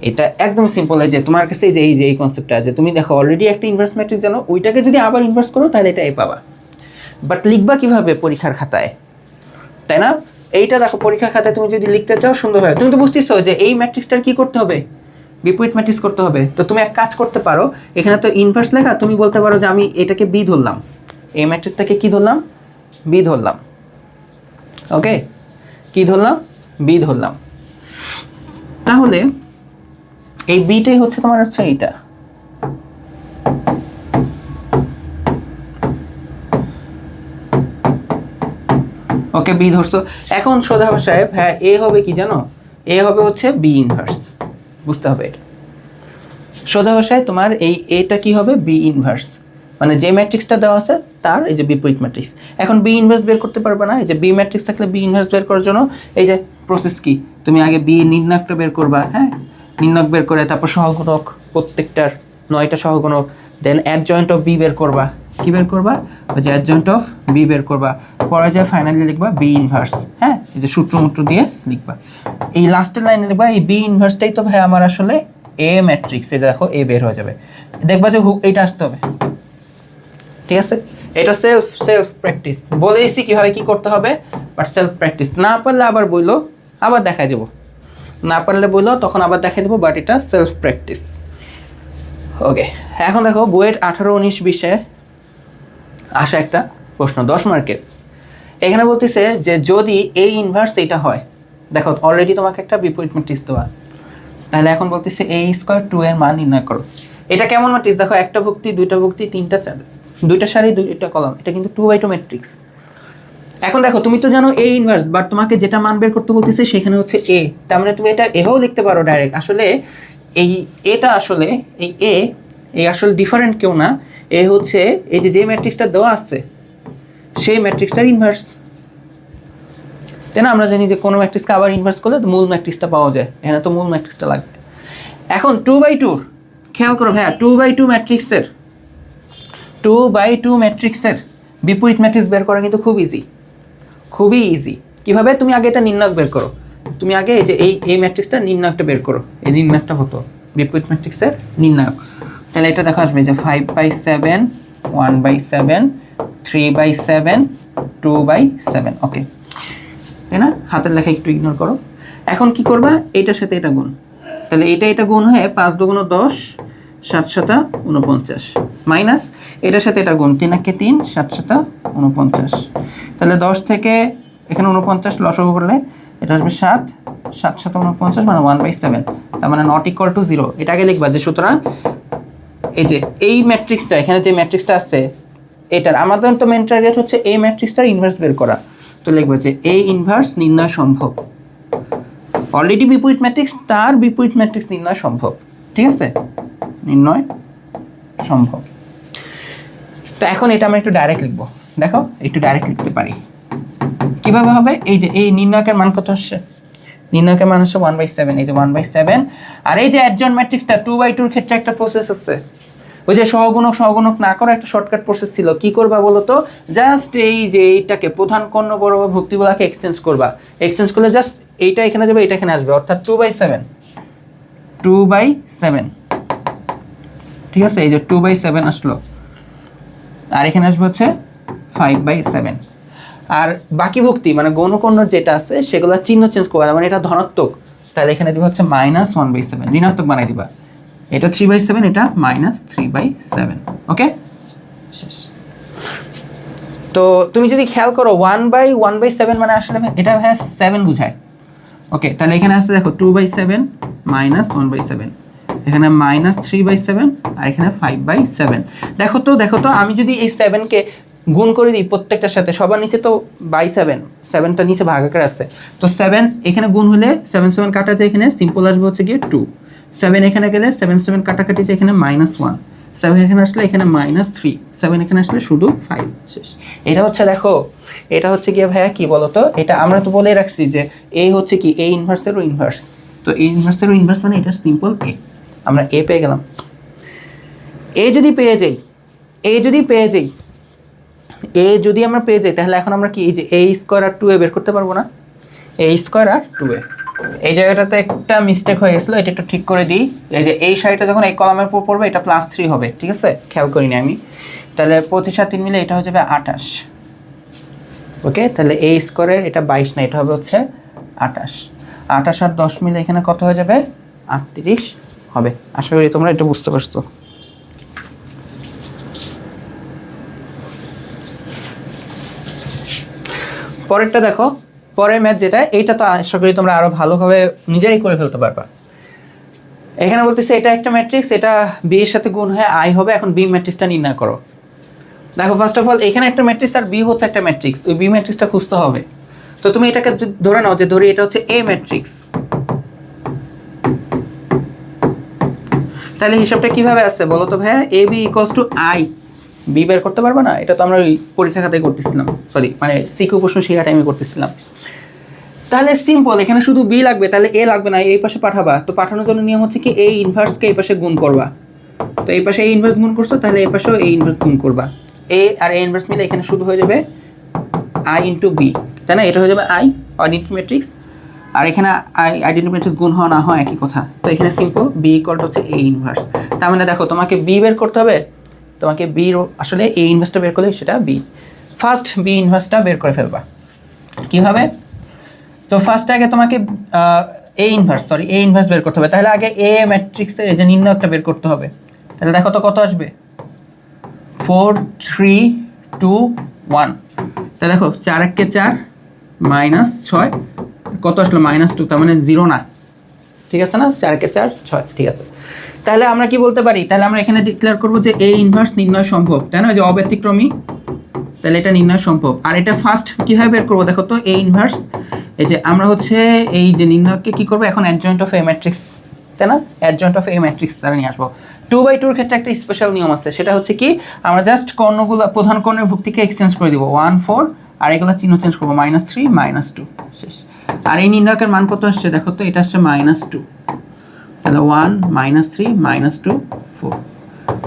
এটা একদম সিম্পল, এই যে তোমার কাছে এই কনসেপ্টটা আছে, তুমি দেখো অলরেডি একটা ইনভার্স ম্যাট্রিক্স জানো, ওইটাকে যদি আবার ইনভার্স করো তাহলে এটা এ পাবা। বাট লিখবা কিভাবে পরীক্ষার খাতায়, তাই না? এইটা দেখো পরীক্ষার খাতায় তুমি যদি লিখতে চাও সুন্দরভাবে, তুমি তো বুঝতেছো যে এই ম্যাট্রিক্সটার কি করতে হবে, বিপরীত ম্যাট্রিক্স করতে হবে। তো তুমি এক কাজ করতে পারো, এখানে তো ইনভার্স লেখা, তুমি বলতে পারো যে আমি এটাকে বি ধরলাম, এই ম্যাট্রিক্সটাকে কি ধরলাম, বি ধরলাম। ওকে, কি ধরলাম, বি ধরলাম। তাহলে এই বিটাই হচ্ছে তোমার হচ্ছে এইটা। ওকে, ওকে, বি ধরছো। এখন সোজা ভাষায় হ্যাঁ এ হবে কি জানো, এ হবে হচ্ছে বি ইনভার্স, বুঝতে হবে এটা। সোজা ভাষায় তোমার এই এটা কি হবে, বি ইনভার্স, মানে যে ম্যাট্রিক্সটা দেওয়া আছে তার এই যে বিপরীত ম্যাট্রিক্স। এখন বি ইনভার্স বের করতে পারবে না, এই যে বি ম্যাট্রিক্স থাকলে বি ইনভার্স বের করার জন্য এই যে প্রসেস কি, তুমি আগে বি নির্ণায়কটা বের করবা, হ্যাঁ নির্ণায়ক বের করে তারপর সহগুণক প্রত্যেকটার 9টা সহগুণক, দেন অ্যাডজয়েন্ট অফ বি বের করবা, কি বের করবা, ওই যে অ্যাডজয়েন্ট অফ বি বের করবা, পরে যে ফাইনালি লিখবা বি ইনভার্স, হ্যাঁ এই যে সূত্রমূত্র দিয়ে লিখবা। এই লাস্টের লাইনে লিখবা এই বি ইনভার্সটাই তো ভাই আমার আসলে এ ম্যাট্রিক্স, এই দেখো এ বের হয়ে যাবে, দেখবা যে এইটা আসতে হবে, ঠিক আছে। এটা সেলফ প্র্যাকটিস, বলে দিচ্ছি কীভাবে কী করতে হবে, বাট সেলফ প্র্যাকটিস, না পারলে আবার বইলো আবার দেখাই দেবো, না পারলে বইলো তখন আবার দেখাই দেবো, বাট এটা সেলফ প্র্যাকটিস। ওকে, এখন দেখো বুয়েট 18-19-20-এ আসা একটা প্রশ্ন 10 মার্কের। এখানে বলতেছে যে যদি এ ইনভার্স এটা হয়, দেখো অলরেডি তোমাকে একটা বিপরীত ম্যাট্রিক্স দেওয়া, তাহলে এখন বলতেছে এ স্কোয়ার 2 এর মান নির্ণয় করো। এটা কেমন ম্যাট্রিক্স দেখো, একটা ভুক্তি, দুইটা ভুক্তি, তিনটা চার, দুইটা সারি, দুইটা কলাম, এটা কিন্তু 2x2 ম্যাট্রিক্স। এখন দেখো তুমি তো জানো এ ইনভার্স, বাট তোমাকে যেটা মান বের করতে বলতেছে সেখানে হচ্ছে এ, তার মানে তুমি এটা এও লিখতে পারো ডাইরেক্ট। আসলে এই এটা আসলে এই এ আসলে ডিফারেন্ট কেউ না, এ হচ্ছে এই যে ম্যাট্রিক্সটা দেওয়া আছে সেই ম্যাট্রিক্সটার ইনভার্স, তাই না? আমরা জানি যে কোনো ম্যাট্রিক্সকে আবার ইনভার্স করলে মূল ম্যাট্রিক্সটা পাওয়া যায়, এখানে তো মূল ম্যাট্রিক্সটা লাগবে। এখন 2x2 খেয়াল করো ভাইয়া, 2x2 ম্যাট্রিক্সের বিপরীত ম্যাট্রিক্স বের করা কিন্তু খুব ইজি, খুবই ইজি। কীভাবে, তুমি আগে এটা নির্ণায়ক বের করো, তুমি আগে এই যে এই ম্যাট্রিক্সটার নির্ণায়কটা বের করো, এই নির্ণায়কটা হতো বিপরীত ম্যাট্রিক্সের নির্ণায়ক, তাহলে এটা দেখা আসবে যে 5/7, 1/7, 3/7, 2/7, ওকে, তাই না? হাতের লেখা একটু ইগনোর করো। এখন কি করবা, এইটার সাথে এটা গুণ, তাহলে এটা গুণ হয়ে 5 দুগুণ 10, 7 7 49, মাইনাস এটার সাথে এটা গুণ, 3 একে 3, 7 7 49, তাহলে 10 থেকে এখানে 49 লসাগু করলে এটা আসবে 7, 7 7 49 মানে 1/7, তার মানে নট ইকুয়াল টু 0। এটাকে লিখবা যে সুতরাং এই যে এই ম্যাট্রিক্সটা, এখানে যে ম্যাট্রিক্সটা আছে এটার, আমাদের তো মেন টার্গেট হচ্ছে এই ম্যাট্রিক্সটার ইনভার্স বের করা, তো লিখবো যে এ ইনভার্স নির্ণয় সম্ভব, অলরেডি বিপরীত ম্যাট্রিক্স, তার বিপরীত ম্যাট্রিক্স নির্ণয় সম্ভব, ঠিক আছে, নির্ণয় সম্ভব। তো এখন এটা আমরা একটু ডাইরেক্ট লিখবো, দেখো একটু ডাইরেক্ট লিখতে পারি কিভাবে হবে। এই যে এই নির্ণয়কের মান কত আসছে, নির্ণয়কের মান হচ্ছে 1/7, এই যে 1/7, আর এই যে অ্যাডজয়েন্ট ম্যাট্রিক্সটা 2x2 এর ক্ষেত্রে একটা প্রসেস আছে, ওই যে সহগুণক না করা একটা শর্টকাট প্রসেস ছিল, কি করবা বলো তো, জাস্ট এই যে এইটাকে প্রধান কর্ণ বরাবর ভুক্তিগুলোকে এক্সচেঞ্জ করবা, এক্সচেঞ্জ করলে জাস্ট এইটা এখানে যাবে, এটা এখানে আসবে, অর্থাৎ 2/7, ঠিক আছে, এই যে 2/7 আসলো, আর এখানে আসবে হচ্ছে 5/7, আর বাকি ভুক্তি মানে গৌণকর্ণ যেটা আছে সেগুলো চিহ্ন চেঞ্জ করবা, মানে এটা ধনাত্মক, তাহলে এখানে দিবা হচ্ছে -1/7, ঋণাত্মক বানাই দিবা, এটা 3/7, এটা -3/7, ওকে শেষ। তো তুমি যদি খেয়াল করো 1/7 মানে আসলে এটা 7 বোঝায়, ওকে, তাহলে এখানে আসছে দেখো 2/7 -1/7, এখানে -3/7, আর এখানে 5/7। দেখো তো আমি যদি এই 7কে গুণ করে দিই প্রত্যেকটার সাথে, সবার নিচে তো 7, 7টা নিচে ভাগাকার আছে, তো 7 এখানে গুণ হলে 7 7 কাটা যায়, এখানে সিম্পল আসবে হচ্ছে গিয়ে 2, 7 এখানে গেলে 7 7 কাটাকাটি যায়, এখানে -1, 7 এখানে আসলে এখানে -3, 7 এখানে আসলে শুধু 5, শেষ। এটা হচ্ছে দেখো, এটা হচ্ছে গিয়ে ভাইয়া কি বলতো, এটা আমরা তো বলেই রাখছি যে এ হচ্ছে কি এ ইনভার্সেরও ইনভার্স, তো এ ইনভার্সেরও ইনভার্স মানে এটা সিম্পল এ, আমরা এ পেয়ে গেলাম। এ যদি আমরা পেয়ে যাই তাহলে এখন আমরা কি এই যে a স্কয়ার আর 2a বের করতে পারবো না, a স্কয়ার আর 2a। এই জায়গাটাতে একটা মিস্টেক হয়ে গেছিলো, এটা একটু ঠিক করে দিই। এই যে এই সারিটা যখন এই কলামের উপর পড়বে এটা +3 হবে, ঠিক আছে, খেয়াল করিনি আমি, তাহলে 25 আর 3 মিলে এটা হয়ে যাবে 28, ওকে, তাহলে a স্কয়ারের এটা 22 না, এটা হবে হচ্ছে 28, 28 আর 10 মিলে এখানে কত হয়ে যাবে, 38 হবে। আশা করি তোমরা এটা বুঝতে পারছো। পরেরটা দেখো, পরের ম্যাথ যেটা, এইটা তো আশা করি তোমরা আরো ভালোভাবে নিজেরাই করে ফেলতে পারবা। এখানে বলতেছে এটা একটা ম্যাট্রিক্স, এটা বি এর সাথে গুণ হয়ে আই হবে, এখন বি ম্যাট্রিক্সটা নির্ণয় করো। দেখো ফার্স্ট অফ অল এখানে একটা ম্যাট্রিক্স আর বি হচ্ছে একটা ম্যাট্রিক্স, ওই বি ম্যাট্রিক্সটা খুঁজতে হবে। তো তুমি এটাকে ধরে নাও যে ধরি এটা হচ্ছে এ ম্যাট্রিক্স, তাহলে হিসাবটা কিভাবে আসছে বলো তো ভাইয়া? A B equals to I, B বের করতে পারবে না? এটা তো আমরা ওই পরীক্ষা খাতায় করতেছিলাম, সরি মানে সিকিউ প্রশ্ন শেখা টাইমে করতেছিলাম। তাহলে সিম্পল, এখানে শুধু বি লাগবে, তাহলে এ লাগবে না, এই পাশে পাঠাবা। তো পাঠানোর জন্য নিয়ম হচ্ছে কি, এই ইনভার্সকে এই পাশে গুণ করবা। তো এই পাশে এই ইনভার্স গুণ করছো, তাহলে এই পাশেও এই ইনভার্স গুণ করবা। এ আর এ ইনভার্স মিলে এখানে শুধু হয়ে যাবে আই ইন্টু বি, তাই না? এটা হয়ে যাবে আই আইডেন্টি ম্যাট্রিক্স, আর এখানে আইডেন্টি ম্যাট্রিক্স গুণ হওয়া না হয় একই কথা। তো এখানে সিম্পল বি ইকুয়াল হচ্ছে এ ইনভার্স। তার মানে দেখো তোমাকে বি বের করতে হবে, তোমাকে বি আসলে এ ইনভার্সটা বের করলে সেটা বি। ফার্স্ট বি ইনভার্সটা বের করে ফেলবা। কীভাবে? তো ফার্স্ট আগে তোমাকে এ ইনভার্স বের করতে হবে। তাহলে আগে এ ম্যাট্রিক্সের এই যে নির্ণয়কটা বের করতে হবে। তাহলে দেখো তো কত আসবে, 4 3 2 1। তাহলে দেখো 4 1 কে 4 -6, কত আসলো -2, তার মানে 0 না, ঠিক আছে না? 4 কে 4 6, ঠিক আছে। তাহলে আমরা কি বলতে পারি? তাহলে আমরা এখানে ডিক্লেয়ার করবো যে এ ইনভার্স নির্ণয় সম্ভব, তাই না? যে অব্যতিক্রমী, তাহলে এটা নির্ণয় সম্ভব। আর এটা ফার্স্ট কীভাবে বের করবো দেখো তো, এ ইনভার্স, এই যে আমরা হচ্ছে এই যে নির্ণয়কে কী করবো এখন, অ্যাডজয়েন্ট অফ এ ম্যাট্রিক্স, তাই না? অ্যাডজয়েন্ট অফ এ ম্যাট্রিক্স দ্বারা নিয়ে আসবো। 2/2 এর ক্ষেত্রে একটা স্পেশাল নিয়ম আছে, সেটা হচ্ছে কি, আমরা জাস্ট কর্ণগুলো প্রধান কর্ণের ভুক্তিকে এক্সচেঞ্জ করে দিব 1 4, আর এগুলো চিহ্ন চেঞ্জ করবো -3 -2, শেষ। আর এই নির্ণয়কের মান কত আসছে দেখো তো, এটা আসছে -2, তাহলে 1 -3 -2 4।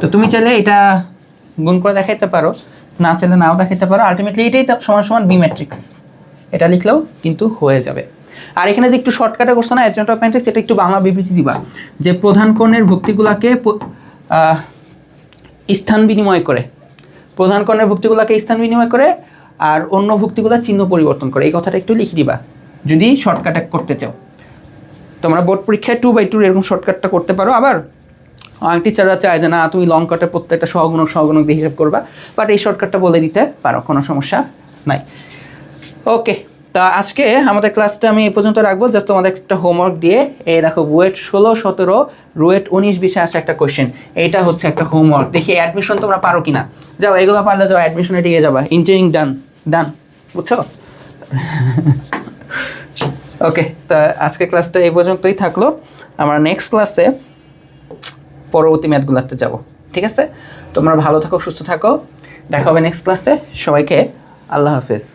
তো তুমি চাইলে এটা গুণ করে দেখাইতে পারো, না চাইলে নাও দেখাইতে পারো, আলটিমেটলি এটাই সমান সমান বি ম্যাট্রিক্স, এটা লিখলেও কিন্তু হয়ে যাবে। আর এখানে যে একটু শর্টকাটে করছো না অ্যাডজয়েন্ট অফ ম্যাট্রিক্স, এটা একটু বাংলা বিবৃতি দিবা, যে প্রধান কর্ণের ভুক্তিগুলোকে স্থান বিনিময় করে, প্রধান কর্ণের ভুক্তিগুলোকে স্থান বিনিময় করে, আর অন্য ভুক্তিগুলোর চিহ্ন পরিবর্তন করে, এই কথাটা একটু লিখে দিবা যদি শর্টকাটে করতে চাও। তোমরা বোর্ড পরীক্ষায় 2/2 এরকম শর্টকাটটা করতে পারো। আবার অনেক টিচাররা চায় যে না তুমি লং কাটের প্রত্যেকটা সহগুণক দিয়ে হিসাব করবা, বাট এই শর্টকাটটা বলে দিতে পারো, কোনো সমস্যা নাই। ওকে, তা আজকে আমাদের ক্লাসটা আমি এই পর্যন্ত রাখবো। জাস্ট তোমাদের একটা হোমওয়ার্ক দিয়ে, এই দেখো বুয়েট 16 17 রুয়েট 19 20 আসা একটা কোয়েশ্চেন, এইটা হচ্ছে একটা হোমওয়ার্ক। দেখি অ্যাডমিশন তোমরা পারো কিনা। যাও এগুলো পারলে যাও অ্যাডমিশনে টিকে যাবা, ইঞ্জিনিয়ারিং ডান, বুঝছো? ওকে, তা আজকে ক্লাসটা এই পর্যন্তই থাকলো। আমরা নেক্সট ক্লাসে পরবর্তী ম্যাথগুলোতে যাব, ঠিক আছে? তোমরা ভালো থাকো, সুস্থ থাকো, দেখা হবে নেক্সট ক্লাসে। সবাইকে আল্লাহ হাফেজ।